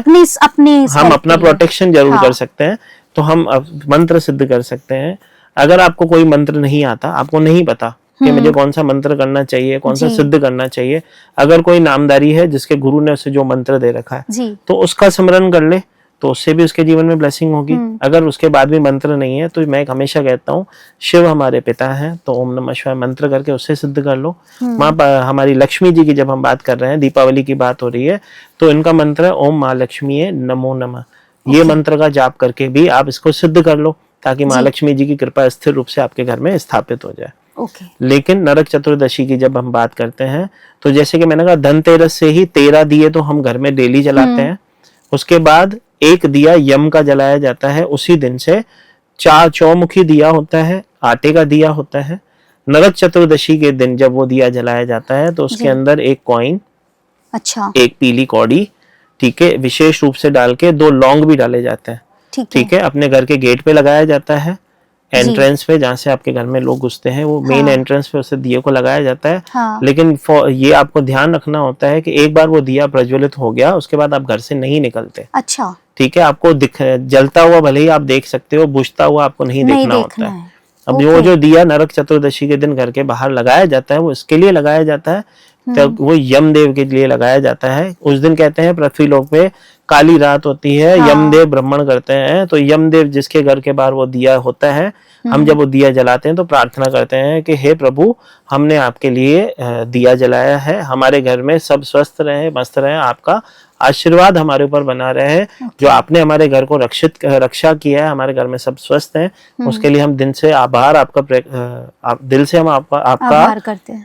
हम अपना प्रोटेक्शन जरूर कर सकते हैं, तो हम मंत्र सिद्ध कर सकते हैं। अगर आपको कोई मंत्र नहीं आता, आपको नहीं पता कि मुझे कौन सा मंत्र करना चाहिए, कौन सा सिद्ध करना चाहिए, अगर कोई नामधारी है जिसके गुरु ने उसे जो मंत्र दे रखा है तो उसका स्मरण कर ले, तो उससे भी उसके जीवन में ब्लेसिंग होगी। अगर उसके बाद भी मंत्र नहीं है तो मैं हमेशा कहता हूँ शिव हमारे पिता हैं, तो ओम नमः शिवाय मंत्र करके उससे सिद्ध कर लो। माँ हमारी लक्ष्मी जी की जब हम बात कर रहे हैं, दीपावली की बात हो रही है, तो इनका मंत्र है ओम माँ लक्ष्मी नमो नमः। ये मंत्र का जाप करके भी आप इसको सिद्ध कर लो, ताकि माँ लक्ष्मी जी की कृपा स्थिर रूप से आपके घर में स्थापित हो जाए। लेकिन नरक चतुर्दशी की जब हम बात करते हैं, तो जैसे कि मैंने कहा धनतेरस से ही 13 दिए तो हम घर में डेली जलाते हैं। उसके बाद एक दिया यम का जलाया जाता है, उसी दिन से 4 चौमुखी दिया होता है, आटे का दिया होता है। नरक चतुर्दशी के दिन जब वो दिया जलाया जाता है तो उसके अंदर एक कॉइन, एक पीली कौड़ी, ठीक है, विशेष रूप से डाल के 2 लौंग भी डाले जाते हैं। ठीक है, अपने घर के गेट पे लगाया जाता है, एंट्रेंस पे जहाँ से आपके घर में लोग घुसते हैं, वो मेन एंट्रेंस पे उसे दिए को लगाया जाता है। लेकिन ये आपको ध्यान रखना होता है कि एक बार वो दिया प्रज्वलित हो गया उसके बाद आप घर से नहीं निकलते। अच्छा, ठीक है, आपको जलता हुआ भले ही आप देख सकते हो, बुझता हुआ आपको नहीं देखना होता है। अब वो जो दिया नरक चतुर्दशी के दिन घर के बाहर लगाया जाता है, वो इसके लिए लगाया जाता है, तब वो यमदेव के लिए लगाया जाता है। उस दिन कहते हैं पृथ्वी लोक पे काली रात होती है, यमदेव भ्रमण करते हैं, तो यमदेव जिसके घर के बाहर वो दिया होता है, हम जब वो दिया जलाते हैं तो प्रार्थना करते हैं कि हे प्रभु, हमने आपके लिए दिया जलाया है, हमारे घर में सब स्वस्थ रहे, मस्त रहे, आपका आशीर्वाद हमारे ऊपर बना रहे, जो आपने हमारे घर को रक्षा किया है, हमारे घर में सब स्वस्थ हैं, उसके लिए हम दिल से आभार आपका दिल से हम आपका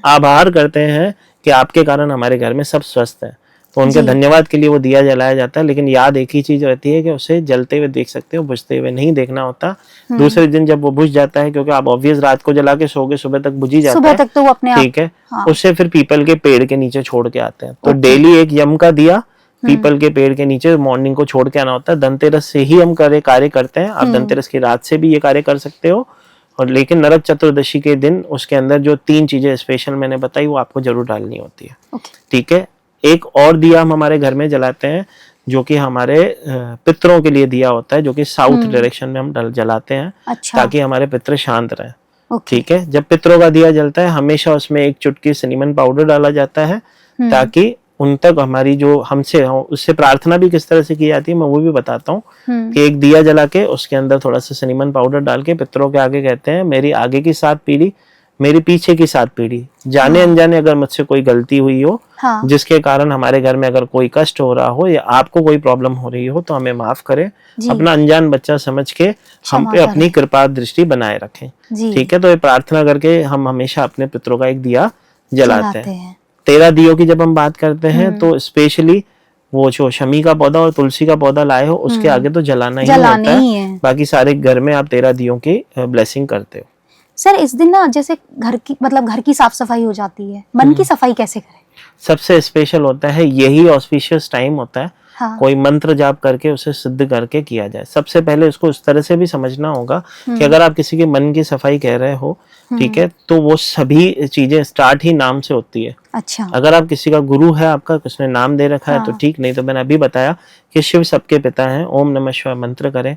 आभार करते हैं कि आपके कारण हमारे घर में सब स्वस्थ है। तो उनके धन्यवाद के लिए वो दिया जलाया जाता है। लेकिन याद एक ही चीज रहती है कि उसे जलते हुए देख सकते हो, बुझते हुए नहीं देखना होता। दूसरे दिन जब वो बुझ जाता है, क्योंकि आप ऑब्वियस रात को जला के सोगे, सुबह तक बुझ ही जाता है, सुबह तक तो वो अपने ठीक है, उससे फिर पीपल के पेड़ के नीचे छोड़ के आते हैं। तो डेली एक यम का दिया पीपल के पेड़ के नीचे मॉर्निंग को छोड़ के आना होता है। धनतेरस से ही हम कार्य करते हैं, आप धनतेरस की रात से भी ये कार्य कर सकते हो। और लेकिन नरक चतुर्दशी के दिन उसके अंदर जो 3 चीजें स्पेशल मैंने बताई वो आपको जरूर डालनी होती है। ठीक है, एक और दिया हम हमारे घर में जलाते हैं जो कि हमारे पितरों के लिए दिया होता है, जो कि साउथ डायरेक्शन में हम जलाते हैं। अच्छा। ताकि हमारे पितर शांत रहें। ठीक है, जब पितरों का दिया जलता है हमेशा उसमें एक चुटकी सिनेमन पाउडर डाला जाता है, ताकि उन तक हमारी जो हमसे उससे प्रार्थना भी किस तरह से की जाती है मैं वो भी बताता हूँ। कि एक दिया जला के उसके अंदर थोड़ा सा सिनेमन पाउडर डाल के पितरों के आगे कहते हैं, मेरी आगे की 7 पीढ़ी, मेरी पीछे की 7 पीढ़ी, जाने अनजाने अगर मुझसे कोई गलती हुई हो, जिसके कारण हमारे घर में अगर कोई कष्ट हो रहा हो या आपको कोई प्रॉब्लम हो रही हो, तो हमें माफ करें, अपना अनजान बच्चा समझ के हम पे अपनी कृपा दृष्टि बनाए रखें। ठीक है, तो ये प्रार्थना करके हम हमेशा अपने पितरों का एक दिया जलाते हैं। 13 दियों की जब हम बात करते हैं तो स्पेशली वो जो शमी का पौधा और तुलसी का पौधा लाए हो उसके आगे तो जलाना ही होता है। बाकी सारे घर में आप 13 दियों की ब्लेसिंग करते हो। सर, इस दिन ना जैसे घर की साफ सफाई हो जाती है, मन की सफाई कैसे करें? सबसे स्पेशल होता है, यही ऑस्पिशियस टाइम होता है। हाँ। कोई मंत्र जाप करके उसे सिद्ध करके किया जाए। सबसे पहले उसको इस तरह से भी समझना होगा कि अगर आप किसी के मन की सफाई कह रहे हो, ठीक है, तो वो सभी चीजें स्टार्ट ही नाम से होती है। अच्छा। अगर आप किसी का गुरु है आपका, उसने नाम दे रखा है तो ठीक, नहीं तो मैंने अभी बताया कि शिव सबके पिता हैं, ओम नमः शिवाय मंत्र करें,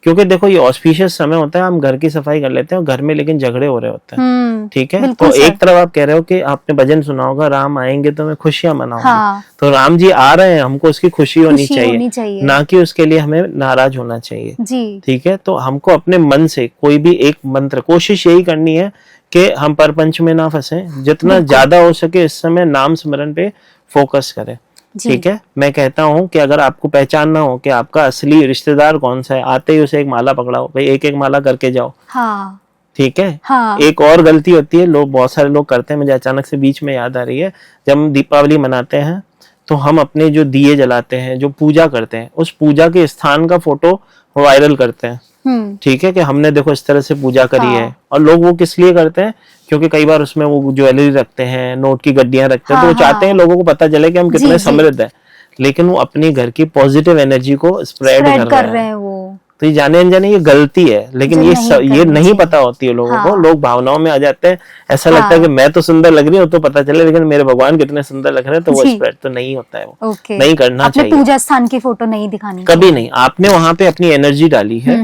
क्योंकि देखो ये ऑस्पिशियस समय होता है, हम घर की सफाई कर लेते हैं और घर में लेकिन झगड़े हो रहे होते हैं। ठीक है, बिल्कुल तो सर। एक तरफ आप कह रहे हो कि आपने भजन सुना होगा, राम आएंगे तो मैं खुशियां मनाऊंगी। हाँ। तो राम जी आ रहे हैं, हमको उसकी खुशी होनी खुशी चाहिए, होनी चाहिए। ना कि उसके लिए हमें नाराज होना चाहिए। जी। ठीक है, तो हमको अपने मन से कोई भी एक मंत्र, कोशिश यही करनी है कि हम परपंच में ना फंसे, जितना ज्यादा हो सके इस समय नाम स्मरण पे फोकस करें। जी। ठीक है, मैं कहता हूँ कि अगर आपको पहचानना हो कि आपका असली रिश्तेदार कौन सा है, आते ही उसे एक माला पकड़ाओ, भाई एक एक माला करके जाओ। हाँ। ठीक है। हाँ। एक और गलती होती है, लोग, बहुत सारे लोग करते हैं, मुझे अचानक से बीच में याद आ रही है, जब हम दीपावली मनाते हैं तो हम अपने जो दिए जलाते हैं, जो पूजा करते हैं, उस पूजा के स्थान का फोटो वायरल करते हैं। ठीक है, कि हमने देखो इस तरह से पूजा करी है। और लोग वो किस लिए करते हैं, क्योंकि कई बार उसमें वो ज्वेलरी रखते हैं, नोट की गड्डियां रखते हैं, तो वो चाहते हैं लोगों को पता चले कि हम कितने समृद्ध हैं, लेकिन वो अपने घर की पॉजिटिव एनर्जी को स्प्रेड कर रहे हैं। वो तो ये जाने अनजाने ये गलती है, लेकिन ये नहीं पता होती है लोगों को। लोग भावनाओं में आ जाते हैं, ऐसा लगता है कि मैं तो सुंदर लग रही हूँ तो पता चले, लेकिन मेरे भगवान कितने सुंदर लग रहे हैं, तो वो स्प्रेड तो नहीं होता है, वो नहीं करना चाहिए। पूजा स्थान की फोटो नहीं दिखानी कभी नहीं। आपने वहां पे अपनी एनर्जी डाली है,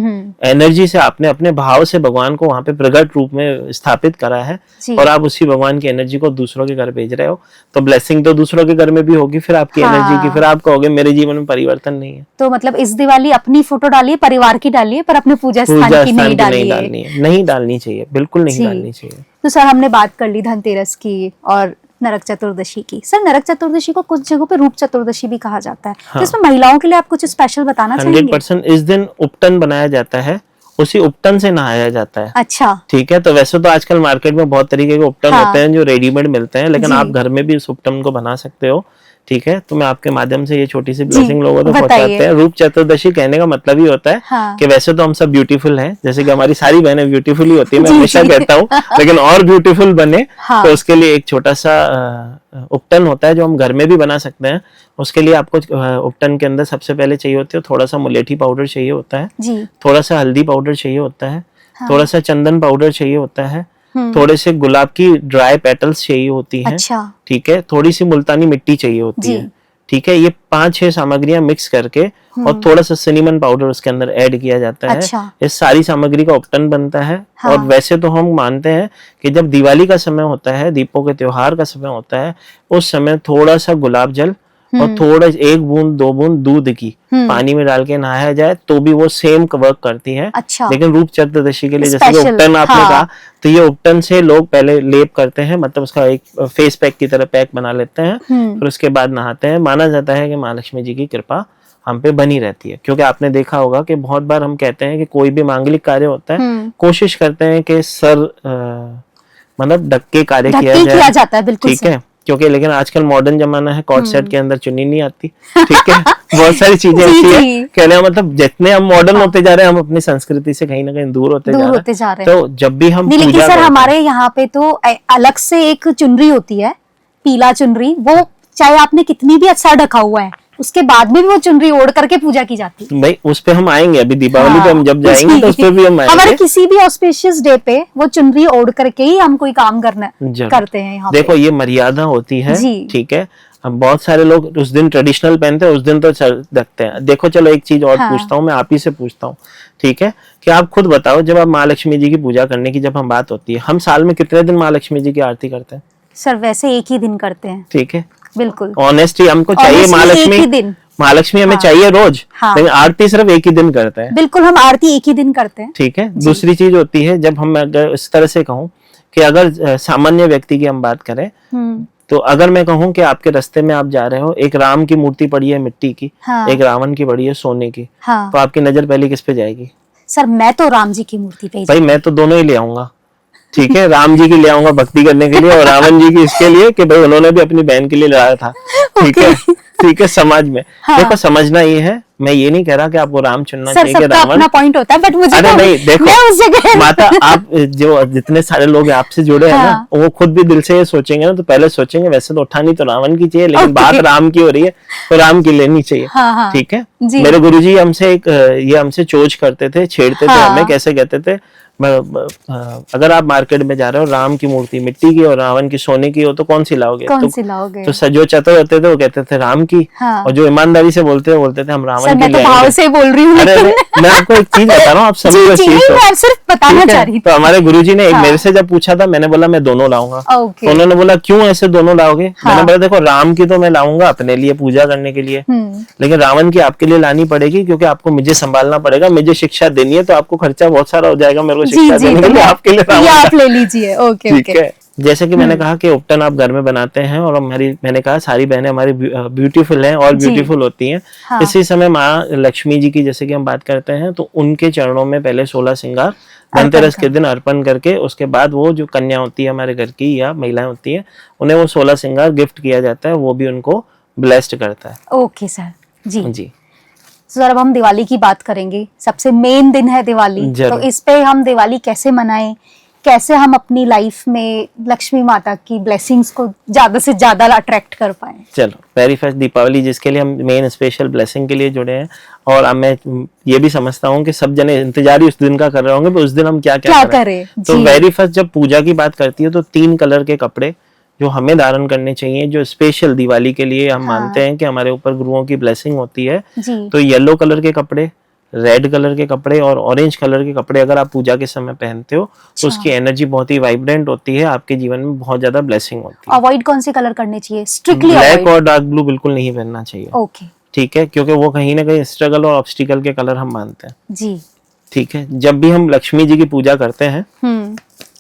एनर्जी से आपने अपने भाव से भगवान को वहां पे प्रगट रूप में स्थापित करा है, और आप उसी भगवान की एनर्जी को दूसरों के घर भेज रहे हो, तो ब्लेसिंग तो दूसरों के घर में भी होगी फिर आपकी एनर्जी की, फिर आप कहोगे मेरे जीवन में परिवर्तन नहीं है। तो मतलब इस दिवाली अपनी फोटो डालिए, परिवार की डालिए, पर अपने पूजा स्थान की नहीं डालनी है। नहीं डालनी चाहिए, बिल्कुल नहीं डालनी चाहिए। तो सर हमने बात कर ली धनतेरस की और नरक चतुर्दशी की। सर नरक चतुर्दशी को कुछ जगहों पे रूप चतुर्दशी भी कहा जाता है। तो इसमें महिलाओं के लिए आप कुछ स्पेशल बताना चाहेंगे? 100% इस दिन उपटन बनाया जाता है, उसी उपटन से नहाया जाता है। अच्छा। ठीक है, तो वैसे तो आजकल मार्केट में बहुत तरीके के उपटन होते हैं जो रेडीमेड मिलते हैं, लेकिन आप घर में भी इस उपटन को बना सकते हो। ठीक है, तो मैं आपके माध्यम से ये छोटी सी ब्लेसिंग लोगों तक पहुंचाते हैं। रूप चतुर्दशी कहने का मतलब ही होता है कि वैसे तो हम सब ब्यूटीफुल हैं, जैसे कि हमारी सारी बहनें ब्यूटीफुल ही होती है, मैं हमेशा कहता हूँ, लेकिन और ब्यूटीफुल बने तो उसके लिए एक छोटा सा उपटन होता है जो हम घर में भी बना सकते हैं। उसके लिए आपको उपटन के अंदर सबसे पहले चाहिए होती है थोड़ा सा मुलेठी पाउडर चाहिए होता है, थोड़ा सा हल्दी पाउडर चाहिए होता है, थोड़ा सा चंदन पाउडर चाहिए होता है, थोड़े से गुलाब की ड्राई पेटल्स चाहिए होती हैं। अच्छा। ठीक है, थोड़ी सी मुल्तानी मिट्टी चाहिए होती है। ठीक है, ये 5-6 सामग्रियां मिक्स करके और थोड़ा सा सिनेमन पाउडर उसके अंदर ऐड किया जाता है। अच्छा। इस सारी सामग्री का उपटन बनता है। और वैसे तो हम मानते हैं कि जब दिवाली का समय होता है, दीपों के त्योहार का समय होता है, उस समय थोड़ा सा गुलाब जल और थोड़ा 1 बूंद 2 बूंद दूध की पानी में डाल के नहाया जाए तो भी वो सेम वर्क करती है। अच्छा। लेकिन रूप चतुर्दशी के लिए जैसे कि उपटन आपने कहा, तो ये उपटन से लोग पहले लेप करते हैं, मतलब उसका एक फेस पैक की तरह पैक बना लेते हैं, फिर उसके बाद नहाते हैं। माना जाता है कि माँ लक्ष्मी जी की कृपा हम पे बनी रहती है, क्योंकि आपने देखा होगा कि बहुत बार हम कहते हैं कि कोई भी मांगलिक कार्य होता है, कोशिश करते हैं कि सर मतलब ढक के कार्य किया जाता है। बिल्कुल ठीक है, क्योंकि लेकिन आजकल मॉडर्न जमाना है, कॉर्ड सेट के अंदर चुन्नी नहीं आती। ठीक है, बहुत सारी चीजें ऐसी है, कहने का मतलब जितने हम मॉडर्न होते जा रहे हैं, हम अपनी संस्कृति से कहीं ना कहीं दूर होते जा रहे हैं। तो जब भी हम लेकिन सर हमारे यहाँ पे तो अलग से एक चुनरी होती है, पीला चुनरी, वो चाहे आपने कितनी भी अच्छा ढका हुआ है, उसके बाद में भी वो चुनरी ओढ़ करके पूजा की जाती है। भाई उस पे हम आएंगे, अभी दीपावली पे हम जब जाएंगे तो उस पे भी हम आएंगे। हमारे किसी भी ऑस्पिशियस डे पे वो चुनरी ओढ़ करके ही हम कोई काम करते हैं यहाँ देखो ये मर्यादा होती है। ठीक है, हम बहुत सारे लोग उस दिन ट्रेडिशनल पहनते हैं, उस दिन तो रखते हैं। देखो चलो एक चीज और पूछता हूँ, मैं आप ही से पूछता हूँ, ठीक है, कि आप खुद बताओ, जब आप माँ लक्ष्मी जी की पूजा करने की जब हम बात होती है, हम साल में कितने दिन माँ लक्ष्मी जी की आरती करते हैं? सर वैसे एक ही दिन करते हैं। ठीक है, बिल्कुल ऑनेस्टली हमको चाहिए माँ लक्ष्मी हमें चाहिए रोज, लेकिन आरती सिर्फ एक ही दिन करते हैं। बिल्कुल, हम आरती एक ही दिन करते हैं। ठीक है, दूसरी चीज होती है, जब हम अगर इस तरह से कहूँ कि अगर सामान्य व्यक्ति की हम बात करें, तो अगर मैं कहूँ कि आपके रास्ते में आप जा रहे हो, एक राम की मूर्ति पड़ी है मिट्टी की, एक रावण की पड़ी है सोने की, तो आपकी नजर पहले किस पे जाएगी? सर मैं तो राम जी की मूर्ति पे। भाई मैं तो दोनों ही ले आऊंगा। ठीक है, राम जी की ले आऊंगा भक्ति करने के लिए, और रावण जी की इसके लिए कि भाई उन्होंने भी अपनी बहन के लिए लड़ाया था। ठीक है, ठीक है, समाज में देखो समझना ये है, मैं ये नहीं कह रहा कि आपको राम चुनना चाहिए कि रावण। अपना पॉइंट होता है, बट मुझे अरे नहीं, देखो मैं उस जगह माता, आप जो जितने सारे लोग आपसे जुड़े हैं ना, वो खुद भी दिल से ये सोचेंगे ना, तो पहले सोचेंगे वैसे तो उठानी तो रावण की चाहिए, लेकिन बात राम की हो रही है तो राम की लेनी चाहिए। ठीक है, मेरे गुरुजी हमसे हमसे चोज करते थे, छेड़ते थे हमें, कैसे कहते थे, अगर आप मार्केट में जा रहे हो, राम की मूर्ति मिट्टी की और रावण की सोने की हो, तो कौन सी लाओगे? कौन सी लाओगे? तो जो चतुर होते थे वो कहते थे राम की, हाँ। और जो ईमानदारी से बोलते थे हम रावण की मैं तो ले भाव आएंगे। से बोल रही हूँ, अरे लेकिन मैं आपको एक चीज बता रहा हूँ, आप समझो जी, इस जी, चीज नहीं, को। मैं सिर्फ बताना ठीक चाह है? रही तो थी। हमारे गुरुजी ने एक हाँ। मेरे से जब पूछा था, मैंने बोला मैं दोनों लाऊंगा। ओके। तो उन्होंने बोला क्यों ऐसे दोनों लाओगे? हाँ। मैंने बोला देखो, राम की तो मैं लाऊंगा अपने लिए पूजा करने के लिए, लेकिन रावण की आपके लिए लानी पड़ेगी, क्योंकि आपको मुझे संभालना पड़ेगा, मुझे शिक्षा देनी है, तो आपको खर्चा बहुत सारा हो जाएगा मेरे को जी, शिक्षा जी, देने के तो लिए, आपके लिए ये रावण आप का। ले लीजिए। ओके, ठीक ओके। है। जैसे कि मैंने कहा कि उपटन आप घर में बनाते हैं, और मैंने कहा सारी बहनें हमारी ब्यूटीफुल हैं और जी। ब्यूटीफुल होती हैं। हाँ। इसी समय माँ लक्ष्मी जी की जैसे कि हम बात करते हैं, तो उनके चरणों में पहले 16 श्रृंगार धनतेरस के दिन अर्पण करके, उसके बाद वो जो कन्या होती है हमारे घर की या महिलाएं होती हैं, उन्हें वो 16 श्रृंगार गिफ्ट किया जाता है, वो भी उनको ब्लेस्ड करता है। Okay sir. जी जी सर, अब हम दिवाली की बात करेंगे। सबसे मेन दिन है दिवाली, जरूर। तो इस पे हम दिवाली कैसे मनाएं, कैसे हम अपनी लाइफ में लक्ष्मी माता की ब्लेसिंग्स को ज्यादा से ज्यादा अट्रैक्ट कर पाए? चलो, वेरी फर्स्ट दीपावली, जिसके लिए हम मेन स्पेशल ब्लेसिंग के लिए जुड़े हैं, और अब मैं ये भी समझता हूँ कि सब जने इंतजार ही उस दिन का कर रहे होंगे, उस दिन हम क्या करें। तो वेरी फर्स्ट जब पूजा की बात करती है, तो 3 कलर के कपड़े जो हमें धारण करने चाहिए, जो स्पेशल दिवाली के लिए हम मानते हैं कि हमारे ऊपर गुरुओं की ब्लेसिंग होती है। जी। तो येलो कलर के कपड़े, रेड कलर के कपड़े और ऑरेंज कलर के कपड़े अगर आप पूजा के समय पहनते हो, तो उसकी एनर्जी बहुत ही वाइब्रेंट होती है, आपके जीवन में बहुत ज्यादा ब्लेसिंग होती है। अवॉइड कौन से कलर करने चाहिए? Strictly black avoid. और डार्क ब्लू बिल्कुल नहीं पहनना चाहिए। ओके। ठीक है, क्योंकि वो कहीं ना कहीं स्ट्रगल और ऑब्स्टिकल के कलर हम मानते हैं। जी। ठीक है, जब भी हम लक्ष्मी जी की पूजा करते हैं,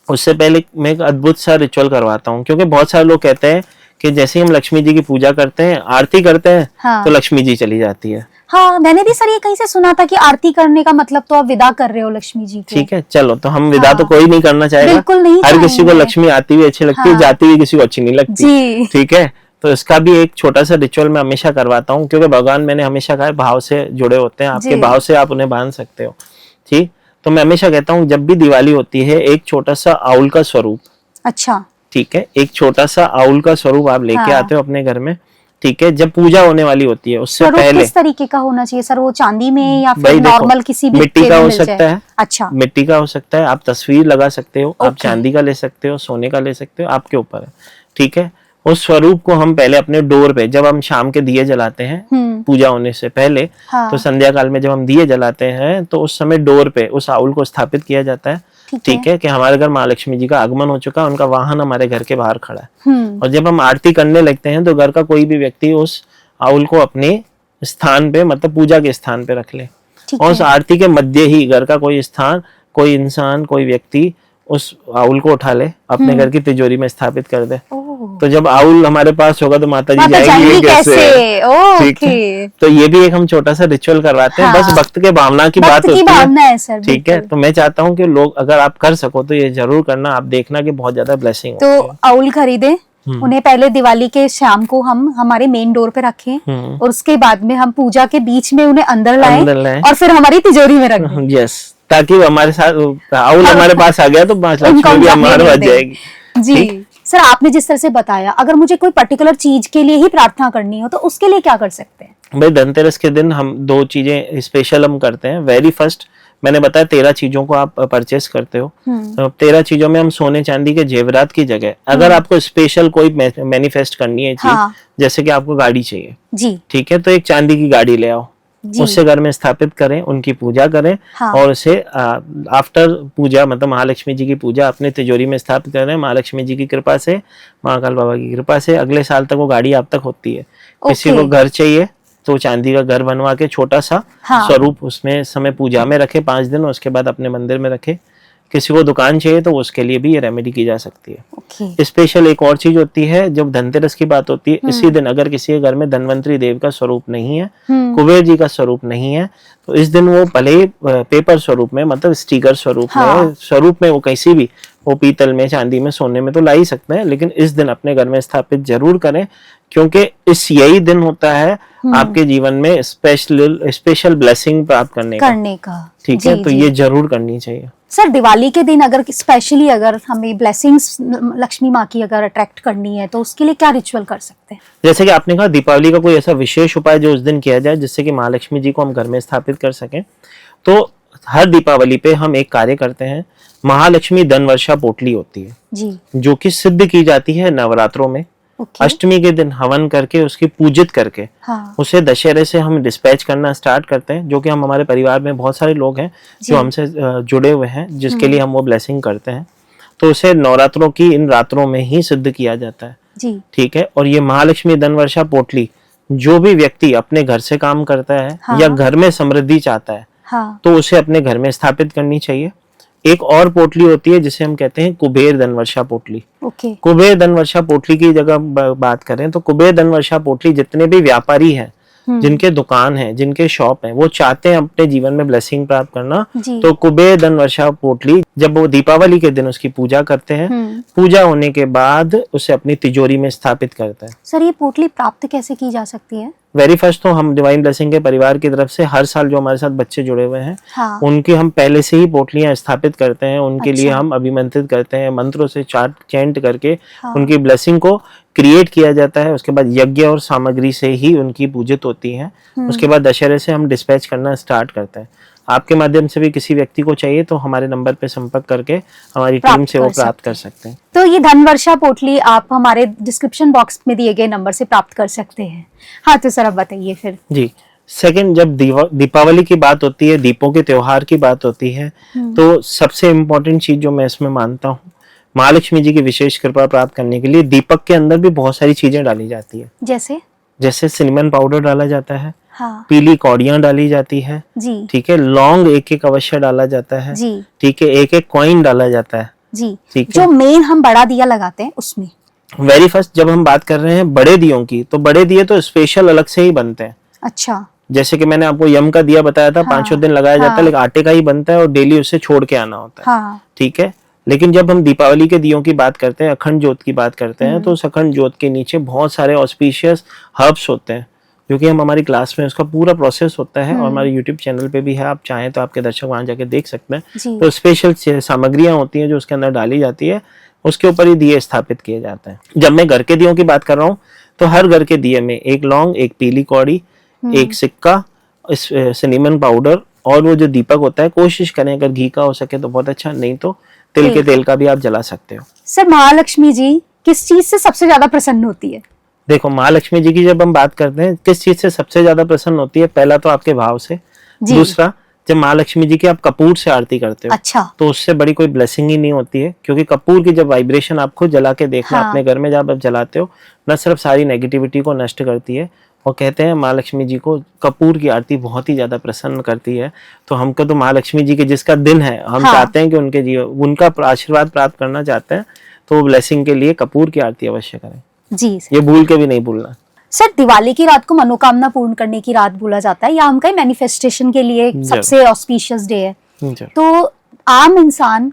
उससे पहले मैं एक अद्भुत सा रिचुअल करवाता हूँ, क्योंकि बहुत सारे लोग कहते हैं कि जैसे ही हम लक्ष्मी जी की पूजा करते हैं, आरती करते हैं, हाँ। तो लक्ष्मी जी चली जाती है। हाँ, मैंने भी सर ये कहीं से सुना था कि आरती करने का मतलब तो आप विदा कर रहे हो लक्ष्मी जी को। ठीक है, चलो, तो हम विदा हाँ। तो कोई नहीं करना चाहेगा। बिल्कुल नहीं हर किसी को चाहेंगे। लक्ष्मी आती हुई अच्छी लगती है, हाँ। जाती हुई किसी को अच्छी नहीं लगती। जी। ठीक है, तो इसका भी एक छोटा सा रिचुअल मैं हमेशा करवाता हूँ, क्योंकि भगवान, मैंने हमेशा कहा है, भाव से जुड़े होते हैं, आपके जी। भाव से आप उन्हें बांध सकते हो। ठीक, तो मैं हमेशा कहता हूँ जब भी दिवाली होती है, एक छोटा सा आउल का स्वरूप, अच्छा। ठीक है, एक छोटा सा आउल का स्वरूप आप लेके हाँ। आते हो अपने घर में। ठीक है, जब पूजा होने वाली होती है उससे स्वरूप पहले, किस तरीके का होना चाहिए सर? वो चांदी में या भाई फिर देखो, नॉर्मल किसी भी मिट्टी का भी हो मिल सकता जाए? है। अच्छा। मिट्टी का हो सकता है, आप तस्वीर लगा सकते हो, आप ओके। चांदी का ले सकते हो, सोने का ले सकते हो, आपके ऊपर है। ठीक है, उस स्वरूप को हम पहले अपने डोर पे, जब हम शाम के दिए जलाते हैं पूजा होने से पहले, हाँ। तो संध्या काल में जब हम दिए जलाते हैं, तो उस समय डोर पे उस आउल को स्थापित किया जाता है। ठीक है, कि हमारे घर माँ लक्ष्मी जी का आगमन हो चुका है, उनका वाहन हमारे घर के बाहर खड़ा है। और जब हम आरती करने लगते हैं, तो घर का कोई भी व्यक्ति उस आउल को अपने स्थान पे, मतलब पूजा के स्थान पे रख ले, और उस आरती के मध्य ही घर का कोई स्थान, कोई इंसान, कोई व्यक्ति उस आउल को उठा ले, अपने घर की तिजोरी में स्थापित कर दे। तो जब आउल हमारे पास होगा, तो माता जी जाएंगी कैसे? ठीक है, तो ये भी एक हम छोटा सा रिचुअल करवाते हैं। बस भक्त के भावना की बात होती है। ठीक है, तो मैं चाहता हूँ कि लोग, अगर आप कर सको तो ये जरूर करना, आप देखना कि बहुत ज्यादा ब्लेसिंग तो आउल खरीदे, उन्हें पहले दिवाली के शाम को हम हमारे मेन डोर पे रखें, और उसके बाद में हम पूजा के बीच में उन्हें अंदर लाएं, और फिर हमारी तिजोरी में रख दें। यस, ताकि हमारे साथ आउल हमारे पास आ गया तो माँ लक्ष्मी भी हमारे पास जाएगी। जी सर, आपने जिस तरह से बताया, अगर मुझे कोई पर्टिकुलर चीज के लिए ही प्रार्थना करनी हो, तो उसके लिए क्या कर सकते हैं? भाई, धनतेरस के दिन हम 2 चीजें स्पेशल हम करते हैं। वेरी फर्स्ट, मैंने बताया 13 चीजों को आप परचेस करते हो, तो 13 चीजों में हम सोने चांदी के जेवरात की जगह, अगर आपको स्पेशल कोई मैनिफेस्ट करनी है चीज, हाँ। जैसे कि आपको गाड़ी चाहिए, जी। ठीक है, तो एक चांदी की गाड़ी ले आओ, उससे घर में स्थापित करें, उनकी पूजा करें। हाँ। और उसे आफ्टर पूजा, मतलब महालक्ष्मी जी की पूजा, अपने तिजोरी में स्थापित करें। महालक्ष्मी जी की कृपा से, महाकाल बाबा की कृपा से अगले साल तक वो गाड़ी आप तक होती है। किसी को घर चाहिए तो चांदी का घर बनवा के छोटा सा स्वरूप उसमें समय पूजा में रखे 5 दिन, और उसके बाद अपने मंदिर में रखे। किसी को दुकान चाहिए तो उसके लिए भी ये रेमेडी की जा सकती है। स्पेशल एक और चीज होती है, जब धनतेरस की बात होती है, इसी दिन अगर किसी के घर में धनवंतरी देव का स्वरूप नहीं है, कुबेर जी का स्वरूप नहीं है, तो इस दिन वो भले पेपर स्वरूप में, मतलब स्टिकर स्वरूप में वो कैसी भी, वो पीतल में, चांदी में, सोने में तो ला ही सकते हैं, लेकिन इस दिन अपने घर में स्थापित जरूर करें, क्योंकि इस यही दिन होता है आपके जीवन में स्पेशल ब्लेसिंग प्राप्त करने का। ठीक है, तो ये जरूर करनी चाहिए। सर, दिवाली के दिन अगर स्पेशली अगर हमें ब्लेसिंग्स लक्ष्मी माँ की अगर अट्रैक्ट करनी है, तो उसके लिए क्या रिचुअल कर सकते हैं? जैसे कि आपने कहा, दीपावली का कोई ऐसा विशेष उपाय जो उस दिन किया जाए जिससे कि महालक्ष्मी जी को हम घर में स्थापित कर सकें, तो हर दीपावली पे हम एक कार्य करते हैं, महालक्ष्मी धन वर्षा पोटली होती है, जी। जो कि सिद्ध की जाती है नवरात्रों में। ओके। अष्टमी के दिन हवन करके उसकी पूजित करके हाँ। उसे दशहरे से हम डिस्पैच करना स्टार्ट करते हैं, जो कि हम हमारे परिवार में बहुत सारे लोग हैं जो जी। हमसे जुड़े हुए हैं, जिसके लिए हम वो ब्लेसिंग करते हैं। तो उसे नवरात्रों की इन रात्रों में ही सिद्ध किया जाता है, जी। ठीक है। और ये महालक्ष्मी धन वर्षा पोटली जो भी व्यक्ति अपने घर से काम करता है हाँ। या घर में समृद्धि चाहता है हाँ। तो उसे अपने घर में स्थापित करनी चाहिए। एक और पोटली होती है जिसे हम कहते हैं कुबेर धन वर्षा पोटली। ओके। कुबेर धन वर्षा पोटली की जगह बात करें तो कुबेर धन वर्षा पोटली जितने भी व्यापारी हैं, जिनके दुकान है, जिनके शॉप है, वो चाहते हैं अपने जीवन में ब्लेसिंग प्राप्त करना, जी। तो कुबेर धन वर्षा पोटली जब वो दीपावली के दिन उसकी पूजा करते हैं, पूजा होने के बाद उसे अपनी तिजोरी में स्थापित करते हैं। सर ये पोटली प्राप्त कैसे की जा सकती है? वेरी फर्स्ट तो हम डिवाइन ब्लेसिंग के परिवार की तरफ से हर साल जो हमारे साथ बच्चे जुड़े हुए हैं, हाँ। उनकी हम पहले से ही पोटलियां स्थापित करते हैं। उनके लिए अच्छा। हम अभिमंत्रित करते हैं, मंत्रों से चैंट करके हाँ। उनकी ब्लेसिंग को क्रिएट किया जाता है। उसके बाद यज्ञ और सामग्री से ही उनकी पूजित होती है। उसके बाद दशहरे से हम डिस्पैच करना स्टार्ट करते हैं। आपके माध्यम से भी किसी व्यक्ति को चाहिए तो हमारे नंबर पे संपर्क करके हमारी टीम से वो प्राप्त कर सकते हैं। तो ये धन वर्षा पोटली आप हमारे डिस्क्रिप्शन बॉक्स में दिए गए नंबर से प्राप्त कर सकते हैं। हाँ तो सर अब बताइए फिर। जी, सेकंड, जब दीपावली की बात होती है, दीपों के त्योहार की बात होती है, तो सबसे इम्पोर्टेंट चीज जो मैं इसमें मानता हूँ, महालक्ष्मी जी की विशेष कृपा प्राप्त करने के लिए दीपक के अंदर भी बहुत सारी चीजें डाली जाती है। जैसे सिनेमन पाउडर डाला जाता है, हाँ। पीली कौड़ियां डाली जाती है, जी। ठीक है, लौंग एक एक अवश्य डाला जाता है, जी। ठीक है, एक एक कॉइन डाला जाता है, जी। ठीक है। जो मेन हम बड़ा दिया लगाते हैं उसमें वेरी फर्स्ट जब हम बात कर रहे हैं बड़े दियों की, तो बड़े दिए तो स्पेशल अलग से ही बनते हैं। अच्छा। जैसे कि मैंने आपको यम का दिया बताया था, हाँ। 5 दिन लगाया जाता है, लेकिन आटे का ही बनता है और डेली उसे छोड़ के आना होता है, हाँ। ठीक है। लेकिन जब हम दीपावली के दियों की बात करते हैं, अखंड ज्योत की बात करते हैं, तो उस अखंड ज्योत के नीचे बहुत सारे ऑस्पिशियस हर्ब्स होते हैं, जो कि हम हमारी क्लास में उसका पूरा प्रोसेस होता है और हमारे यूट्यूब चैनल पे भी है। आप चाहें तो आपके दर्शक वहां जाके देख सकते हैं। तो स्पेशल सामग्रियां होती हैं जो उसके अंदर डाली जाती है, उसके ऊपर ही दिए स्थापित किए जाते हैं। जब मैं घर के दियों की बात कर रहा हूँ तो हर घर के दिए में एक लौंग, एक पीली कौड़ी, एक सिक्का, सिनेमन पाउडर और वो जो दीपक होता है, कोशिश करें अगर घी का हो सके तो बहुत अच्छा, नहीं तो तिल के तेल का भी आप जला सकते हो। सर महालक्ष्मी जी किस चीज से सबसे ज्यादा प्रसन्न होती है? देखो, महालक्ष्मी जी की जब हम बात करते हैं किस चीज से सबसे ज्यादा प्रसन्न होती है, पहला तो आपके भाव से, दूसरा जब महालक्ष्मी जी की आप कपूर से आरती करते हो, अच्छा। तो उससे बड़ी कोई ब्लेसिंग ही नहीं होती है, क्योंकि कपूर की जब वाइब्रेशन आप खुद जला के देखना, हाँ। अपने घर में जब आप जलाते हो, न सिर्फ सारी नेगेटिविटी को नष्ट करती है, और कहते हैं महालक्ष्मी जी को कपूर की आरती बहुत ही ज्यादा प्रसन्न करती है। तो हमको तो महालक्ष्मी जी के जिसका दिन है, हम चाहते हैं कि उनके जीवन, उनका आशीर्वाद प्राप्त करना चाहते हैं, तो ब्लेसिंग के लिए कपूर की आरती अवश्य करें। जी सर। ये भूल के भी नहीं भूलना। सर दिवाली की रात को मनोकामना पूर्ण करने की रात बोला जाता है, या हम कहीं मैनिफेस्टेशन के लिए सबसे ऑस्पिशियस डे है। तो आम इंसान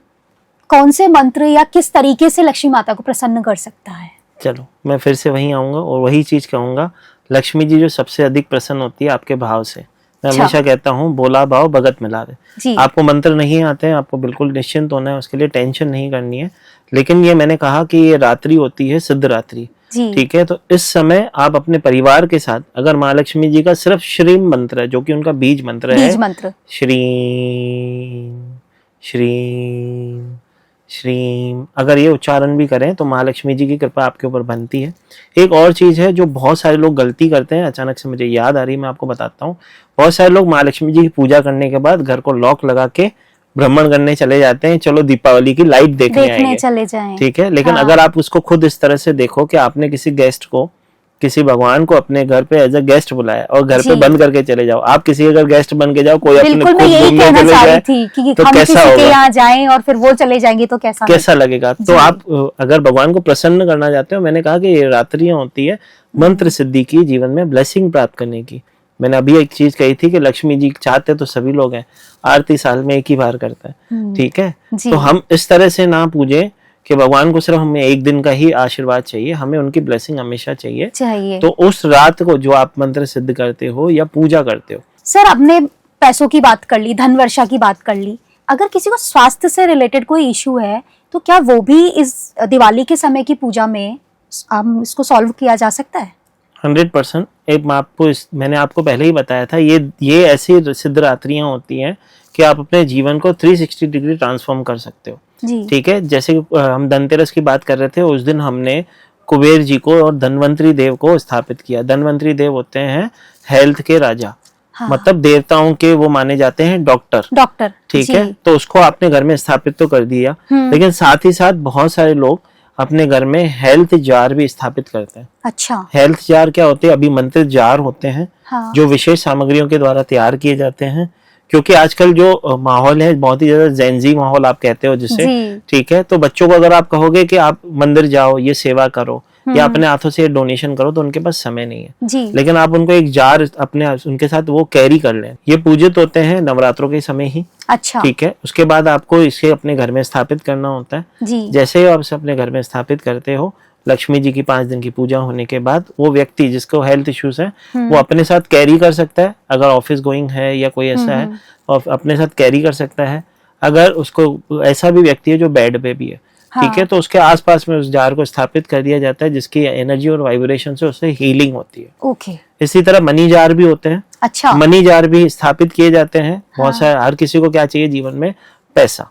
कौन से मंत्र या किस तरीके से लक्ष्मी माता को प्रसन्न कर सकता है? चलो मैं फिर से वहीं आऊंगा और वही चीज कहूंगा, लक्ष्मी जी जो सबसे अधिक प्रसन्न होती है आपके भाव से। मैं हमेशा कहता हूँ, बोला भाव भगत मिलावे। आपको मंत्र नहीं आते हैं, आपको बिल्कुल निश्चिंत होना है, उसके लिए टेंशन नहीं करनी है। लेकिन ये मैंने कहा कि ये रात्रि होती है सिद्ध रात्रि, ठीक है। तो इस समय आप अपने परिवार के साथ, अगर महालक्ष्मी जी का सिर्फ श्रीम मंत्र है, जो कि उनका बीज मंत्र है, श्रीम श्रीम श्रीम, अगर ये उच्चारण भी करें तो महालक्ष्मी जी की कृपा आपके ऊपर बनती है। एक और चीज है जो बहुत सारे लोग गलती करते हैं, अचानक से मुझे याद आ रही है, मैं आपको बताता हूँ। बहुत सारे लोग महालक्ष्मी जी की पूजा करने के बाद घर को लॉक लगा के भ्रमण करने चले जाते हैं, चलो दीपावली की लाइट देखने चले जाएं। ठीक है। लेकिन अगर आप उसको खुद इस तरह से देखो कि आपने किसी गेस्ट को, किसी भगवान को अपने घर पे एज अ गेस्ट बुलाया और घर पे बंद करके चले जाओ, आप किसी अगर गेस्ट बन के जाओ, कोई अपने खुद घूमने चले जाए तो कैसा होगा? यहाँ जाएं और फिर वो चले जाएंगे तो कैसा लगेगा? तो आप अगर भगवान को प्रसन्न करना चाहते हो, मैंने कहा कि ये रात्रियां होती है मंत्र सिद्धि की, जीवन में ब्लेसिंग प्राप्त करने की। मैंने अभी एक चीज कही थी कि लक्ष्मी जी चाहते तो सभी लोग हैं, आरती साल में एक ही बार करता है, ठीक है। तो हम इस तरह से ना पूजे कि भगवान को सिर्फ हमें एक दिन का ही आशीर्वाद चाहिए, हमें उनकी ब्लेसिंग हमेशा चाहिए। तो उस रात को जो आप मंत्र सिद्ध करते हो या पूजा करते हो। सर आपने पैसों की बात कर ली, धन वर्षा की बात कर ली, अगर किसी को स्वास्थ्य से रिलेटेड कोई इशू है तो क्या वो भी इस दिवाली के समय की पूजा में इसको सॉल्व किया जा सकता है? 100%। मैंने आपको पहले ही बताया था, ये ऐसी सिद्ध रात्रियां होती हैं कि आप अपने जीवन को 360 डिग्री ट्रांसफॉर्म कर सकते हो। जी। ठीक है, जैसे कि हम धनतेरस की बात कर रहे थे, उस दिन हमने कुबेर जी को और धनवंतरी देव को स्थापित किया। धनवंतरी देव होते हैं हेल्थ के राजा, हाँ। मतलब देवताओं के वो माने जाते हैं डॉक्टर। ठीक जी। है, तो उसको आपने घर में स्थापित तो कर दिया, लेकिन साथ ही साथ बहुत सारे लोग अपने घर में हेल्थ जार भी स्थापित करते हैं। अच्छा। हेल्थ जार क्या होते हैं? अभिमंत्रित जार होते हैं, हाँ। जो विशेष सामग्रियों के द्वारा तैयार किए जाते हैं। क्योंकि आजकल जो माहौल है बहुत ही ज्यादा जेनजी माहौल आप कहते हो जिसे, ठीक है, तो बच्चों को अगर आप कहोगे कि आप मंदिर जाओ, ये सेवा करो या अपने हाथों से डोनेशन करो, तो उनके पास समय नहीं है जी। लेकिन आप उनको एक जार अपने उनके साथ वो कैरी कर लें। ये पूजित होते हैं नवरात्रों के समय ही। अच्छा। ठीक है, उसके बाद आपको इसे अपने घर में स्थापित करना होता है जी। जैसे ही आप इसे अपने घर में स्थापित करते हो, लक्ष्मी जी की 5 दिन की पूजा होने के बाद वो व्यक्ति जिसको हेल्थ इश्यूज है वो अपने साथ कैरी कर सकता है। अगर ऑफिस गोइंग है या कोई ऐसा है, और अपने साथ कैरी कर सकता है। अगर उसको ऐसा भी व्यक्ति है जो बेड पे भी है, हाँ। ठीक है, तो उसके आसपास में उस जार को स्थापित कर दिया जाता है, जिसकी एनर्जी और वाइब्रेशन से उससे हीलिंग होती है। ओके। इसी तरह मनी जार भी होते हैं। अच्छा। मनी जार भी स्थापित किए जाते हैं। बहुत सारे, हर किसी को क्या चाहिए जीवन में? पैसा।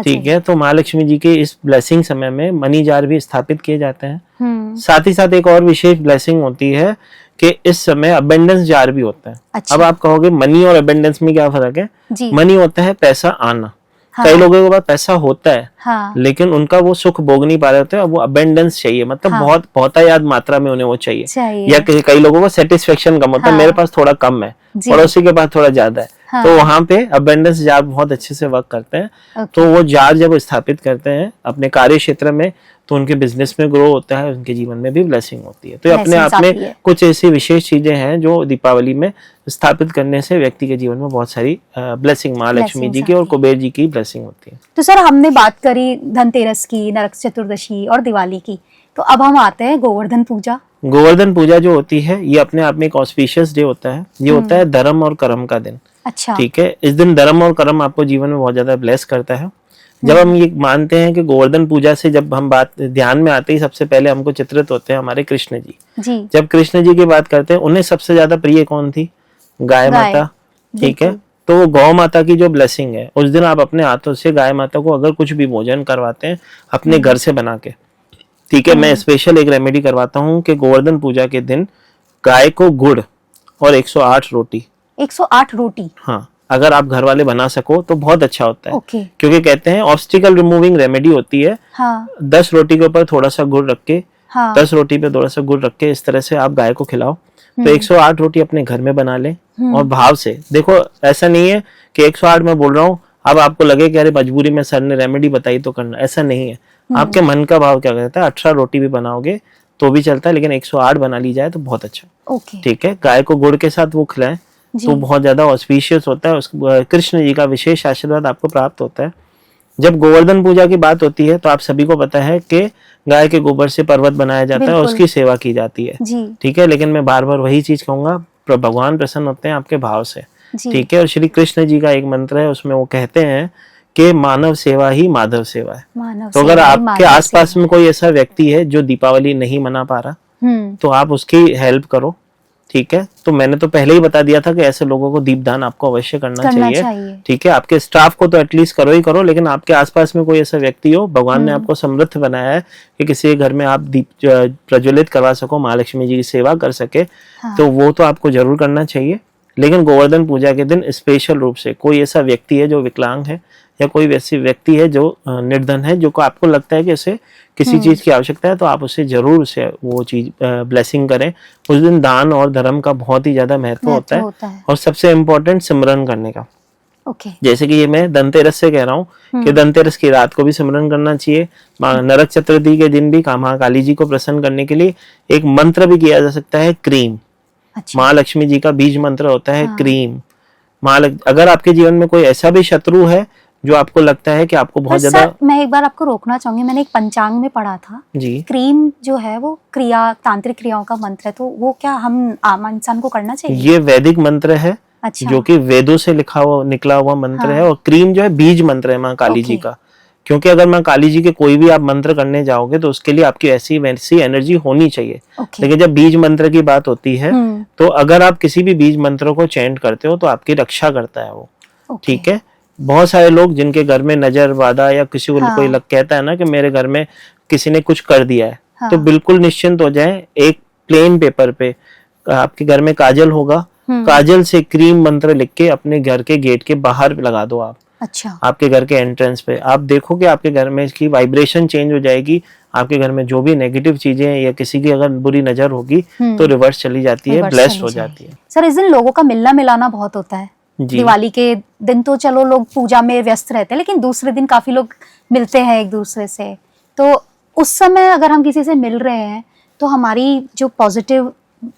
ठीक है, तो महालक्ष्मी जी के इस ब्लेसिंग समय में मनी जार भी स्थापित किए जाते हैं। साथ ही साथ एक और विशेष ब्लेसिंग होती है कि इस समय अबेंडेंस जार भी होता है। अच्छा। अब आप कहोगे मनी और अबेंडेंस में क्या फर्क है? मनी होता है पैसा आना। हाँ। कई लोगों के पास पैसा होता है, हाँ। लेकिन उनका वो सुख भोग नहीं पा रहे होते, वो अबेंडेंस चाहिए, मतलब हाँ। बहुत बहुतायत मात्रा में उन्हें वो चाहिए। या कई लोगों को सेटिस्फेक्शन कम होता है, हाँ। मेरे पास थोड़ा कम है, पड़ोसी के पास थोड़ा ज्यादा है, हाँ। तो वहां पे अबेंडेंस जार बहुत अच्छे से वर्क करते हैं। तो वो जार जब स्थापित करते हैं अपने कार्य क्षेत्र में, तो उनके बिजनेस में ग्रो होता है, उनके जीवन में भी ब्लेसिंग होती है। तो अपने आप में कुछ ऐसी विशेष चीजें हैं जो दीपावली में स्थापित करने से व्यक्ति के जीवन में बहुत सारी ब्लेसिंग महालक्ष्मी जी की और कुबेर जी की ब्लेसिंग होती है। तो सर, हमने बात करी धनतेरस की, नरक चतुर्दशी और दिवाली की, तो अब हम आते हैं गोवर्धन पूजा। गोवर्धन पूजा जो होती है, ये अपने आप में एक ऑस्पिशियस डे होता है। ये होता है धर्म और कर्म का दिन। अच्छा। ठीक है, इस दिन धर्म और कर्म आपको जीवन में बहुत ज्यादा ब्लेस करता है। जब हम ये मानते हैं कि गोवर्धन पूजा से जब हम बात ध्यान में आते ही सबसे पहले हमको चित्रित होते हैं हमारे कृष्ण जी। जब कृष्ण जी की बात करते हैं, उन्हें सबसे ज्यादा प्रिय कौन थी? गाय माता। ठीक है, तो वो गौ माता की जो ब्लेसिंग है, उस दिन आप अपने हाथों से गाय माता को अगर कुछ भी भोजन करवाते हैं अपने घर से बना के, ठीक है, मैं स्पेशल एक रेमेडी करवाता हूँ कि गोवर्धन पूजा के दिन गाय को गुड़ और 108 रोटी 108 रोटी, हाँ, अगर आप घर वाले बना सको तो बहुत अच्छा होता है। ओके। क्योंकि कहते हैं ऑब्स्टिकल रिमूविंग रेमेडी होती है। हाँ। 10 रोटी के ऊपर थोड़ा सा गुड़ रख के, हाँ। 10 रोटी पे थोड़ा सा गुड़ रख के इस तरह से आप गाय को खिलाओ। तो 108 रोटी अपने घर में बना ले और भाव से देखो। ऐसा नहीं है कि 108 मैं बोल रहा हूँ अब आपको लगे कि अरे मजबूरी में सर ने रेमेडी बताई तो करना, ऐसा नहीं है। आपके मन का भाव क्या कहता है, 18 रोटी भी बनाओगे तो भी चलता है, लेकिन 108 बना ली जाए तो बहुत अच्छा। ओके। ठीक है, गाय को गुड़ के साथ वो खिलाएं तो बहुत ज्यादा ऑस्पिशियस होता है। कृष्ण जी का विशेष आशीर्वाद आपको प्राप्त होता है। जब गोवर्धन पूजा की बात होती है तो आप सभी को पता है कि गाय के गोबर से पर्वत बनाया जाता है और उसकी सेवा की जाती है। ठीक है, लेकिन मैं बार बार वही चीज कहूंगा, भगवान प्रसन्न होते हैं आपके भाव से। ठीक है, और श्री कृष्ण जी का एक मंत्र है, उसमें वो कहते हैं कि मानव सेवा ही माधव सेवा है। तो अगर आपके आसपास में कोई ऐसा व्यक्ति है जो दीपावली नहीं मना पा रहा, तो आप उसकी हेल्प करो। ठीक है, तो मैंने तो पहले ही बता दिया था कि ऐसे लोगों को दीपदान आपको अवश्य करना चाहिए। ठीक है, आपके स्टाफ को तो एटलीस्ट करो ही करो, लेकिन आपके आसपास में कोई ऐसा व्यक्ति हो, भगवान ने आपको समृद्ध बनाया है कि किसी के घर में आप दीप प्रज्वलित करवा सको, महालक्ष्मी जी की सेवा कर सके, तो वो तो आपको जरूर करना चाहिए। लेकिन गोवर्धन पूजा के दिन स्पेशल रूप से कोई ऐसा व्यक्ति है जो विकलांग है या कोई वैसी व्यक्ति है जो निर्धन है, जो को आपको लगता है कि उसे किसी चीज की आवश्यकता है, तो आप उसे जरूर उसे वो चीज ब्लेसिंग करें। उस दिन दान और धर्म का बहुत ही ज्यादा महत्व होता है। और सबसे इम्पोर्टेंट सिमरन करने का। जैसे कि ये मैं धनतेरस से कह रहा हूँ कि धनतेरस की रात को भी सिमरन करना चाहिए। नरक चतुर्थी के दिन भी महाकाली जी को प्रसन्न करने के लिए एक मंत्र भी किया जा सकता है, क्रीम। महालक्ष्मी जी का बीज मंत्र होता है क्रीम। अगर आपके जीवन में कोई ऐसा भी शत्रु है जो आपको लगता है कि आपको बहुत ज्यादा, मैं एक बार आपको रोकना चाहूंगी, मैंने एक पंचांग में पढ़ा था जी, क्रीम जो है वो तांत्रिक क्रियाओं का मंत्र है, तो वो क्या हम आम इंसान को करना चाहिए? ये वैदिक मंत्र है। अच्छा। जो कि वेदों से निकला हुआ मंत्र है। और क्रीम जो है बीज मंत्र है माँ काली जी का। क्योंकि अगर माँ काली जी के कोई भी आप मंत्र करने जाओगे तो उसके लिए आपकी ऐसी वैसी एनर्जी होनी चाहिए। लेकिन जब बीज मंत्र की बात होती है तो अगर आप किसी भी बीज मंत्र को चैंट करते हो तो आपकी रक्षा करता है वो। ठीक है, बहुत सारे लोग जिनके घर में नजर वादा या किसी को हाँ। कोई लग कहता है ना कि मेरे घर में किसी ने कुछ कर दिया है, हाँ। तो बिल्कुल निश्चिंत हो जाए। एक प्लेन पेपर पे आपके घर में काजल होगा, काजल से क्रीम मंत्र लिख के अपने घर के गेट के बाहर लगा दो आप। अच्छा। आपके घर के एंट्रेंस पे आप देखोगे आपके घर में इसकी वाइब्रेशन चेंज हो जाएगी। आपके घर में जो भी नेगेटिव चीजें हैं या किसी की अगर बुरी नजर होगी तो रिवर्स चली जाती है, रिवर्स ब्लेस्ड चली हो जाएगी। जाती है। सर इस दिन लोगों का मिलना मिलाना बहुत होता है। जी। दिवाली के दिन तो चलो लोग पूजा में व्यस्त रहते हैं, लेकिन दूसरे दिन काफी लोग मिलते हैं एक दूसरे से। तो उस समय अगर हम किसी से मिल रहे हैं तो हमारी जो पॉजिटिव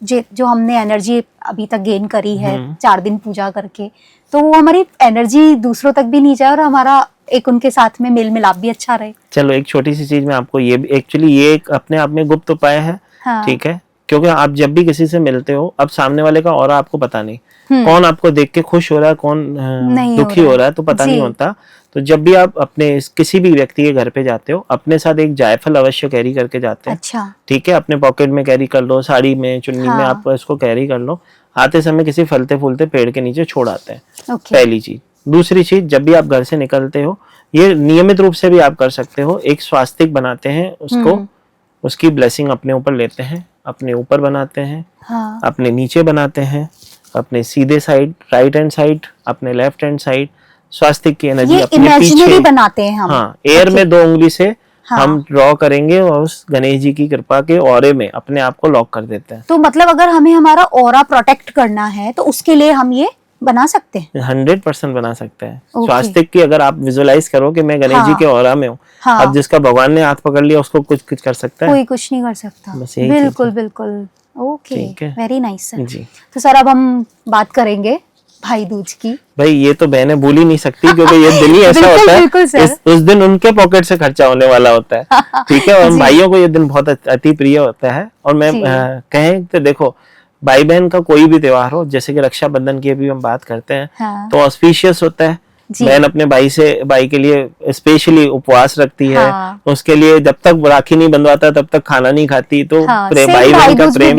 जो हमने एनर्जी अभी तक गेन करी है 4 दिन पूजा करके, तो वो हमारी एनर्जी दूसरों तक भी नहीं जाए और हमारा एक उनके साथ में मेल मिलाप भी अच्छा रहे। चलो एक छोटी सी चीज मैं आपको ये एक्चुअली ये एक अपने आप में गुप्त उपाय है। हाँ। ठीक है, क्योंकि आप जब भी किसी से मिलते हो, अब सामने वाले का ऑरा आपको पता नहीं, कौन आपको देख के खुश हो रहा है, कौन दुखी हो रहा है, तो पता नहीं होता। तो जब भी आप अपने किसी भी व्यक्ति के घर पे जाते हो, अपने साथ एक जायफल अवश्य कैरी करके जाते हैं। अच्छा। ठीक है, अपने पॉकेट में कैरी कर लो, साड़ी में, चुन्नी में आप इसको कैरी कर लो। आते समय किसी फलते फूलते पेड़ के नीचे छोड़ आते हैं। पहली चीज। दूसरी चीज, जब भी आप घर से निकलते हो, ये नियमित रूप से भी आप कर सकते हो, एक स्वास्तिक बनाते हैं उसको, उसकी ब्लेसिंग अपने ऊपर लेते हैं, अपने ऊपर बनाते हैं, हाँ। अपने नीचे बनाते हैं, अपने सीधे साइड राइट हैंड साइड, अपने लेफ्ट हैंड साइड। स्वास्तिक की एनर्जी अपने पीछे बनाते हैं हम। हाँ, एयर में 2 उंगली से हम ड्रॉ करेंगे और उस गणेश जी की कृपा के ऑरे में अपने आप को लॉक कर देते हैं। तो मतलब अगर हमें हमारा ऑरा प्रोटेक्ट करना है तो उसके लिए हम ये बना सकते हैं। 100% बना सकते हैं। स्वास्तिक की अगर आप विजुअलाइज करो कि मैं गणेश जी के ऑरा में हूँ, अब जिसका भगवान ने हाथ पकड़ लिया उसको कुछ कर सकता है? कोई कुछ नहीं कर सकता। बिल्कुल बिल्कुल। Okay, very nice sir. जी। तो सर अब हम बात करेंगे भाई दूज की। भाई ये तो बहनें भूल ही नहीं सकती, क्योंकि ये दिन ही ऐसा होता है, उस दिन उनके पॉकेट से खर्चा होने वाला होता है। ठीक है, और भाइयों को ये दिन बहुत अति प्रिय होता है। और मैं कहें तो देखो, भाई बहन का कोई भी त्योहार हो, जैसे कि रक्षाबंधन की भी हम बात करते हैं, तो ऑस्पिशियस होता है। बहन अपने भाई के लिए स्पेशली उपवास रखती है। उसके लिए जब तक राखी नहीं बंधवाता तब तक खाना नहीं खाती। तो भाई बहन का प्रेम,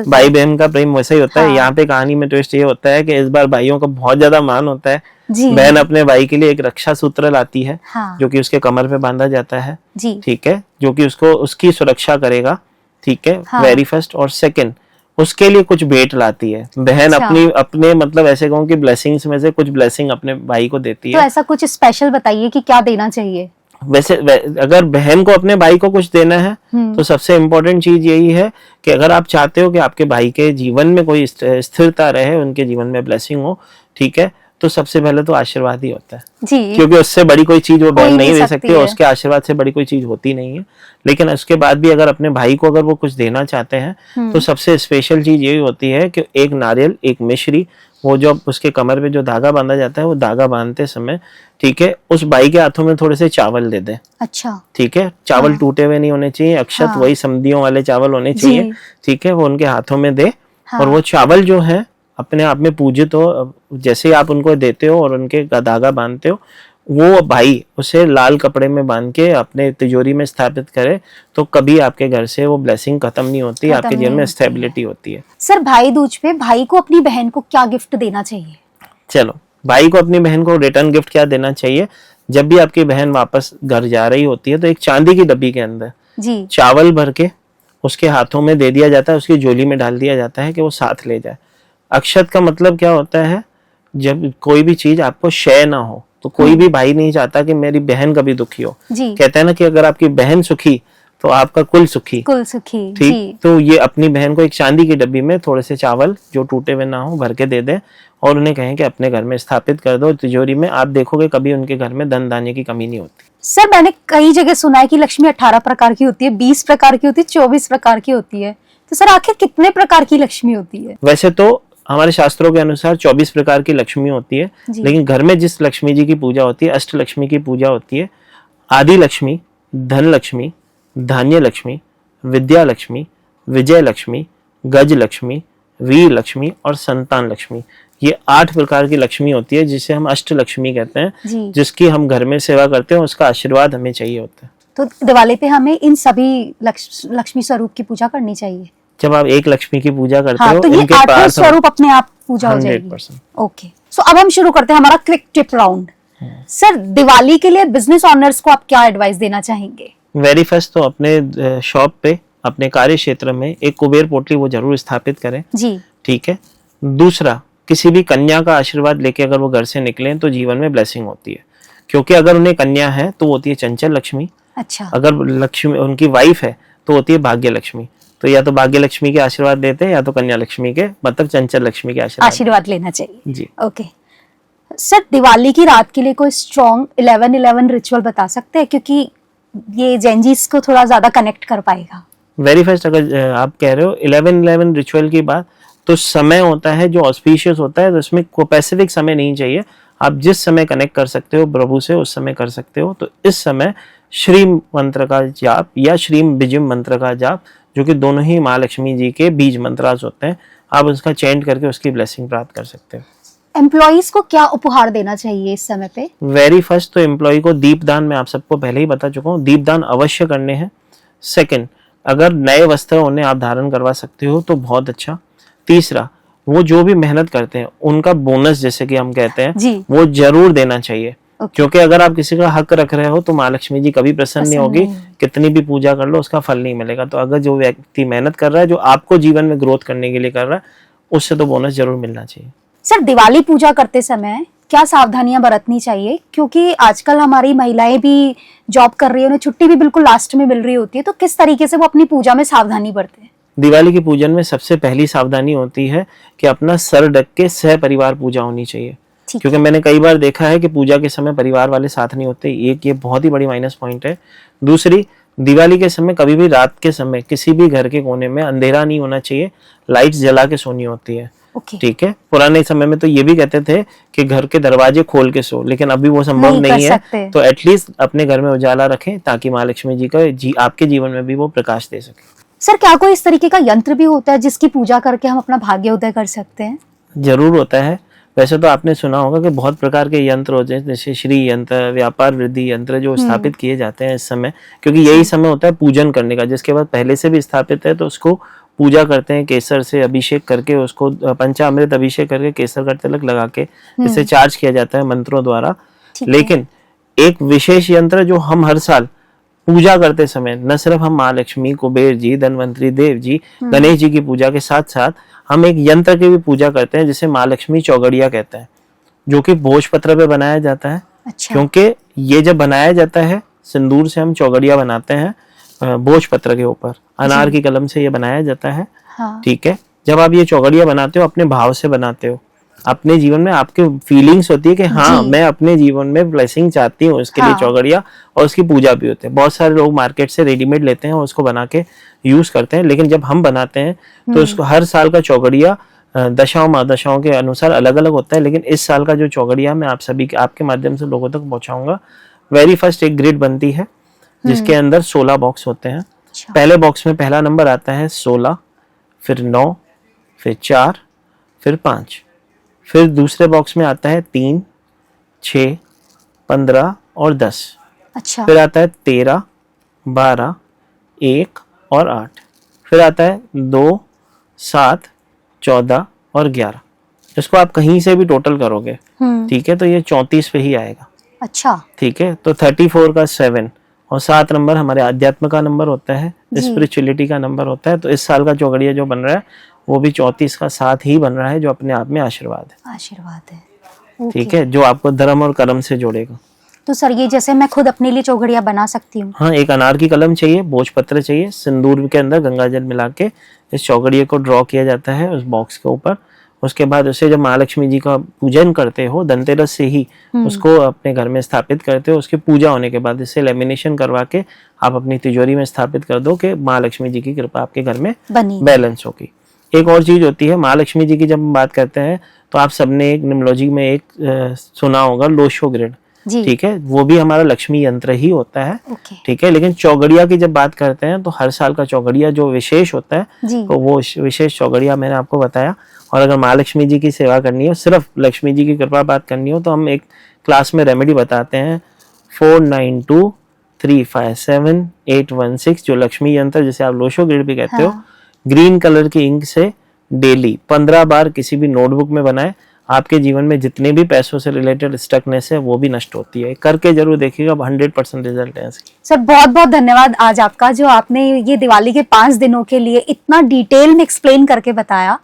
भाई बहन का प्रेम वैसा ही होता है। यहाँ पे कहानी में ट्विस्ट ये होता है कि इस बार भाइयों का बहुत ज्यादा मान होता है। बहन अपने भाई के लिए एक रक्षा सूत्र लाती है, जो कि उसके कमर पे बांधा जाता है। ठीक है, जो कि उसको उसकी सुरक्षा करेगा। ठीक है, वेरी फर्स्ट। और सेकंड, उसके लिए कुछ भेंट लाती है बहन। अपने मतलब ऐसे कहूँ कि ब्लेसिंग्स में से कुछ ब्लेसिंग अपने भाई को देती है। तो ऐसा कुछ स्पेशल बताइए कि क्या देना चाहिए। वैसे अगर बहन को अपने भाई को कुछ देना है तो सबसे इम्पोर्टेंट चीज यही है कि अगर आप चाहते हो कि आपके भाई के जीवन में कोई स्थिरता रहे, उनके जीवन में ब्लेसिंग हो, ठीक है, तो सबसे पहले तो आशीर्वाद ही होता है जी। क्योंकि उससे बड़ी कोई चीज वो बहन नहीं दे सकती है, उसके आशीर्वाद से बड़ी कोई चीज होती नहीं है। लेकिन उसके बाद भी अगर अपने भाई को अगर वो कुछ देना चाहते हैं तो सबसे स्पेशल चीज यही होती है कि एक नारियल, एक मिश्री, वो जो उसके कमर पे जो धागा बांधा जाता है, वो धागा बांधते समय, ठीक है, उस भाई के हाथों में थोड़े से चावल दे दें। अच्छा। ठीक है, चावल टूटे हुए नहीं होने चाहिए, अक्षत वही समधियों वाले चावल होने चाहिए। ठीक है, वो उनके हाथों में दे। और वो चावल जो है अपने आप में पूजित हो, जैसे आप उनको देते हो और उनके धागा बांधते हो, वो भाई उसे लाल कपड़े में बांध के अपने तिजोरी में स्थापित करे, तो कभी आपके घर से वो ब्लेसिंग खत्म नहीं होती, आपके जीवन में स्टेबिलिटी होती है। सर भाई दूज पे भाई को अपनी बहन को क्या गिफ्ट देना चाहिए? चलो, भाई को अपनी बहन को रिटर्न गिफ्ट क्या देना चाहिए? जब भी आपकी बहन वापस घर जा रही होती है तो एक चांदी की डब्बी के अंदर जी चावल भर के उसके हाथों में दे दिया जाता है, उसकी झोली में डाल दिया जाता है कि वो साथ ले जाए। अक्षत का मतलब क्या होता है? जब कोई भी चीज आपको क्षय ना हो, तो कोई भी भाई नहीं चाहता कि मेरी बहन कभी दुखी हो। कहते हैं ना कि अगर आपकी बहन सुखी तो आपका कुल सुखी। ठीक, तो ये अपनी बहन को एक चांदी की डब्बी में थोड़े से चावल जो टूटे हुए ना हो भर के दे दें और उन्हें कहें कि अपने घर में स्थापित कर दो तिजोरी में। आप देखोगे कभी उनके घर में धन धान्य की कमी नहीं होती। सर मैंने कई जगह सुना है कि लक्ष्मी 18 प्रकार की होती है, 20 प्रकार की होती है, 24 प्रकार की होती है। तो सर आखिर कितने प्रकार की लक्ष्मी होती है? वैसे तो हमारे शास्त्रों के अनुसार 24 प्रकार की लक्ष्मी होती है, लेकिन घर में जिस लक्ष्मी जी की पूजा होती है, अष्ट लक्ष्मी की पूजा होती है। आदि लक्ष्मी, धन लक्ष्मी, धान्य लक्ष्मी, विद्या लक्ष्मी, विजय लक्ष्मी, गज लक्ष्मी, वीर लक्ष्मी और संतान लक्ष्मी। ये 8 प्रकार की लक्ष्मी होती है, जिसे हम अष्ट लक्ष्मी कहते हैं, जिसकी हम घर में सेवा करते हैं, उसका आशीर्वाद हमें चाहिए होता है। तो दिवाली पे हमें इन सभी लक्ष्मी स्वरूप की पूजा करनी चाहिए। जब आप एक लक्ष्मी की पूजा करते हो, तो इनके स्वरूप अपने आप पूजा हो जाएगी। ओके, सो अब हम शुरू करते हैं हमारा quick tip round. Sir Diwali के लिए बिजनेस ओनर्स को आप क्या एडवाइस देना चाहेंगे? वेरी फर्स्ट तो अपने शॉप पे, अपने कार्य क्षेत्र में एक कुबेर पोटली वो जरूर स्थापित करें। जी। ठीक है। दूसरा, किसी भी कन्या का आशीर्वाद लेके अगर वो घर से निकलें तो जीवन में ब्लेसिंग होती है, क्योंकि अगर उन्हें कन्या है तो वो होती है चंचल लक्ष्मी। अच्छा। अगर लक्ष्मी उनकी वाइफ है तो होती है भाग्य लक्ष्मी। तो या तो भाग्य लक्ष्मी के आशीर्वाद देते हैं या तो कन्या लक्ष्मी के, मतलब चंचल लक्ष्मी के आशीर्वाद लेना चाहिए। जी। ओके सर, दिवाली की रात के लिए कोई स्ट्रॉन्ग 11-11 रिचुअल बता सकते हैं, क्योंकि ये जेनजीस को थोड़ा ज्यादा कनेक्ट कर पाएगा। वेरी फर्स्ट, अगर आप कह रहे हो 11-11 रिचुअल की बात, तो समय होता है जो ऑस्पिशियस होता है, तो इसमें कोई स्पेसिफिक समय नहीं चाहिए। आप जिस समय कनेक्ट कर सकते हो प्रभु से उस समय कर सकते हो। तो इस समय श्रीम मंत्र का जाप या श्रीम बीजम मंत्र का जाप, जो कि दोनों ही माँ लक्ष्मी जी के बीज मंत्रास होते हैं, आप उसका चेंट करके उसकी ब्लेसिंग प्राप्त कर सकते हो। एम्प्लॉइज को क्या उपहार देना चाहिए इस समय पे? वेरी फर्स्ट तो एम्प्लॉय को दीपदान, मैं आप सबको पहले ही बता चुका हूँ, दीपदान अवश्य करने हैं। सेकंड, अगर नए वस्त्र उन्हें आप धारण करवा सकते हो तो बहुत अच्छा। तीसरा, वो जो भी मेहनत करते हैं उनका बोनस, जैसे कि हम कहते हैं, वो जरूर देना चाहिए। क्योंकि अगर आप किसी का हक रख रहे हो तो माँ लक्ष्मी जी कभी प्रसन्न नहीं होगी, कितनी भी पूजा कर लो उसका फल नहीं मिलेगा। तो अगर जो व्यक्ति मेहनत कर रहा है, जो आपको जीवन में ग्रोथ करने के लिए कर रहा है, उससे तो बोनस जरूर मिलना चाहिए। सर दिवाली पूजा करते समय क्या सावधानियां बरतनी चाहिए, क्योंकि आजकल हमारी महिलाएं भी जॉब कर रही है, उन्हें छुट्टी भी बिल्कुल लास्ट में मिल रही होती है, तो किस तरीके से वो अपनी पूजा में सावधानी बरते हैं? दिवाली की पूजन में सबसे पहली सावधानी होती है कि अपना सर ढक के सह परिवार पूजा होनी चाहिए। क्योंकि मैंने कई बार देखा है कि पूजा के समय परिवार वाले साथ नहीं होते, एक ये बहुत ही बड़ी माइनस पॉइंट है। दूसरी, दिवाली के समय कभी भी रात के समय किसी भी घर के कोने में अंधेरा नहीं होना चाहिए, लाइट्स जला के सोनी होती है। ठीक है। पुराने समय में तो ये भी कहते थे कि घर के दरवाजे खोल के सो, लेकिन अभी वो संभव नहीं है। तो एटलीस्ट अपने घर में उजाला रखें ताकि माँ लक्ष्मी जी का आपके जीवन में भी वो प्रकाश दे सके। सर क्या कोई इस तरीके का यंत्र भी होता है जिसकी पूजा करके हम अपना भाग्य उदय कर सकते हैं? जरूर होता है। वैसे तो आपने सुना होगा कि बहुत प्रकार के यंत्र होते हैं, जैसे श्री यंत्र, व्यापार वृद्धि यंत्र, जो स्थापित किए जाते हैं इस समय, क्योंकि यही समय होता है पूजन करने का। जिसके बाद पहले से भी स्थापित है तो उसको पूजा करते हैं, केसर से अभिषेक करके, उसको पंचामृत अभिषेक करके केसर का तिलक लगा के इसे चार्ज किया जाता है मंत्रों द्वारा। लेकिन एक विशेष यंत्र जो हम हर साल पूजा करते समय, न सिर्फ हम माँ लक्ष्मी, कुबेर जी, धनवंतरी देव जी, गणेश जी की पूजा के साथ साथ हम एक यंत्र की भी पूजा करते हैं जिसे माँ लक्ष्मी चौगड़िया कहते हैं, जो कि भोजपत्र पे बनाया जाता है। अच्छा। क्योंकि ये जब बनाया जाता है, सिंदूर से हम चौगड़िया बनाते हैं भोजपत्र के ऊपर, अनार की कलम से ये बनाया जाता है। हाँ। ठीक है। जब आप ये चौगड़िया बनाते हो, अपने भाव से बनाते हो, अपने जीवन में आपके फीलिंग्स होती है कि हाँ मैं अपने जीवन में ब्लेसिंग चाहती हूँ, इसके लिए चौगड़िया और उसकी पूजा भी होती है। बहुत सारे लोग मार्केट से रेडीमेड लेते हैं और उसको बना के यूज करते हैं, लेकिन जब हम बनाते हैं तो उसको हर साल का चौगड़िया दशाओं महादशाओं के अनुसार अलग अलग होता है। लेकिन इस साल का जो चौगड़िया मैं आप सभी के आपके माध्यम से लोगों तक पहुंचाऊंगा। वेरी फर्स्ट एक ग्रिड बनती है जिसके अंदर 16 बॉक्स होते हैं। पहले बॉक्स में पहला नंबर आता है 16, फिर 9, फिर 4, फिर 5, फिर दूसरे बॉक्स में आता है 3, 6, 15 और 10। अच्छा। फिर आता है 13, 12, 1 और 8। फिर आता है 2, 7, 14 और 11। इसको आप कहीं से भी टोटल करोगे, ठीक है, तो ये 34 पे ही आएगा। अच्छा। ठीक है। तो 34 का 7 और 7 नंबर हमारे आध्यात्म का नंबर होता है, स्पिरिचुअलिटी का नंबर होता है। तो इस साल का चौगड़िया जो बन रहा है वो भी 34 का 7 ही बन रहा है, जो अपने आप में आशीर्वाद है। आशीर्वाद है। ठीक है, जो आपको धर्म और कर्म से जोड़ेगा। तो सर ये जैसे मैं खुद अपने लिए चौगड़िया बना सकती हूँ? हाँ, एक अनार की कलम चाहिए, भोजपत्र चाहिए, सिंदूर के अंदर गंगा जल मिला के इस चौगड़िया को ड्रॉ किया जाता है उस बॉक्स के ऊपर। उसके बाद उसे जब महालक्ष्मी जी का पूजन करते हो, धनतेरस से ही उसको अपने घर में स्थापित करते हो। उसकी पूजा होने के बाद इसे लेमिनेशन करवा के आप अपनी तिजोरी में स्थापित कर दो कि महालक्ष्मी जी की कृपा आपके घर में बैलेंस होगी। एक और चीज होती है महालक्ष्मी जी की, जब हम बात करते हैं तो आप सबने एक निम्नोलॉजी में एक सुना होगा लोशो ग्रिड। ठीक है, वो भी हमारा लक्ष्मी यंत्र ही होता है। ठीक है। लेकिन चौगड़िया की जब बात करते हैं तो हर साल का चौगड़िया जो विशेष होता है, तो वो विशेष चौगड़िया मैंने आपको बताया। और अगर महालक्ष्मी जी की सेवा करनी हो, सिर्फ लक्ष्मी जी की कृपा बात करनी हो, तो हम एक क्लास में रेमेडी बताते हैं 4923578116, जो लक्ष्मी यंत्र जिसे आप लोशो ग्रिड भी कहते हो, ग्रीन कलर की इंक से डेली 15 बार किसी भी नोटबुक में बनाए, आपके जीवन में जितने भी पैसों से रिलेटेड स्टकनेस है वो भी नष्ट होती है। करके जरूर देखिएगा, 100% रिजल्ट है इसकी। सर बहुत बहुत धन्यवाद आज आपका, जो आपने ये दिवाली के 5 दिनों के लिए इतना डिटेल में एक्सप्लेन करके बताया,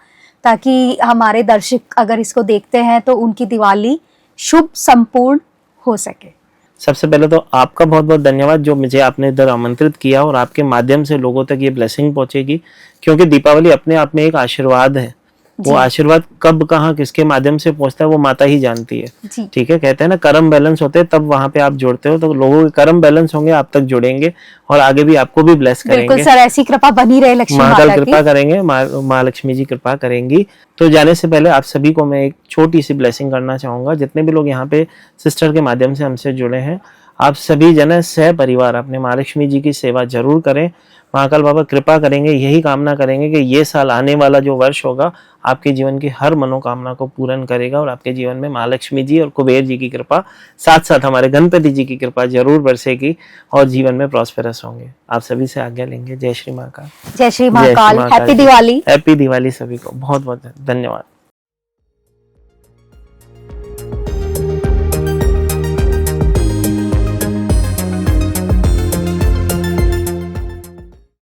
ताकि हमारे दर्शक अगर इसको देखते हैं तो उनकी दिवाली शुभ संपूर्ण हो सके। सबसे पहले तो आपका बहुत बहुत धन्यवाद, जो मुझे आपने इधर आमंत्रित किया, और आपके माध्यम से लोगों तक ये ब्लेसिंग पहुंचेगी, क्योंकि दीपावली अपने आप में एक आशीर्वाद है। वो आशीर्वाद कब कहाँ किसके माध्यम से पहुंचता है वो माता ही जानती है। ठीक है, कहते हैं ना कर्म बैलेंस होते हैं तब वहां पे आप जुड़ते हो, तो लोगों के कर्म बैलेंस होंगे, आप तक जुड़ेंगे और आगे भी आपको भी ब्लेस करेंगे। बिल्कुल सर, ऐसी कृपा बनी रहे लक्ष्मी माता की। कृपा करेंगे, माँ लक्ष्मी जी कृपा करेंगी। तो जाने से पहले आप सभी को मैं एक छोटी सी ब्लेसिंग करना चाहूंगा। जितने भी लोग यहाँ पे सिस्टर के माध्यम से हमसे जुड़े हैं, आप सभी जन सह परिवार अपने माँ लक्ष्मी जी की सेवा जरूर करें। महाकाल बाबा कृपा करेंगे, यही कामना करेंगे कि ये साल आने वाला जो वर्ष होगा आपके जीवन की हर मनोकामना को पूर्ण करेगा, और आपके जीवन में माँ लक्ष्मी जी और कुबेर जी की कृपा, साथ साथ हमारे गणपति जी की कृपा जरूर बरसेगी और जीवन में प्रॉस्पेरस होंगे। आप सभी से आज्ञा लेंगे। जय श्री महाकाल। जय श्री महाकाल। हैप्पी दिवाली। हैप्पी दिवाली सभी को। बहुत बहुत धन्यवाद।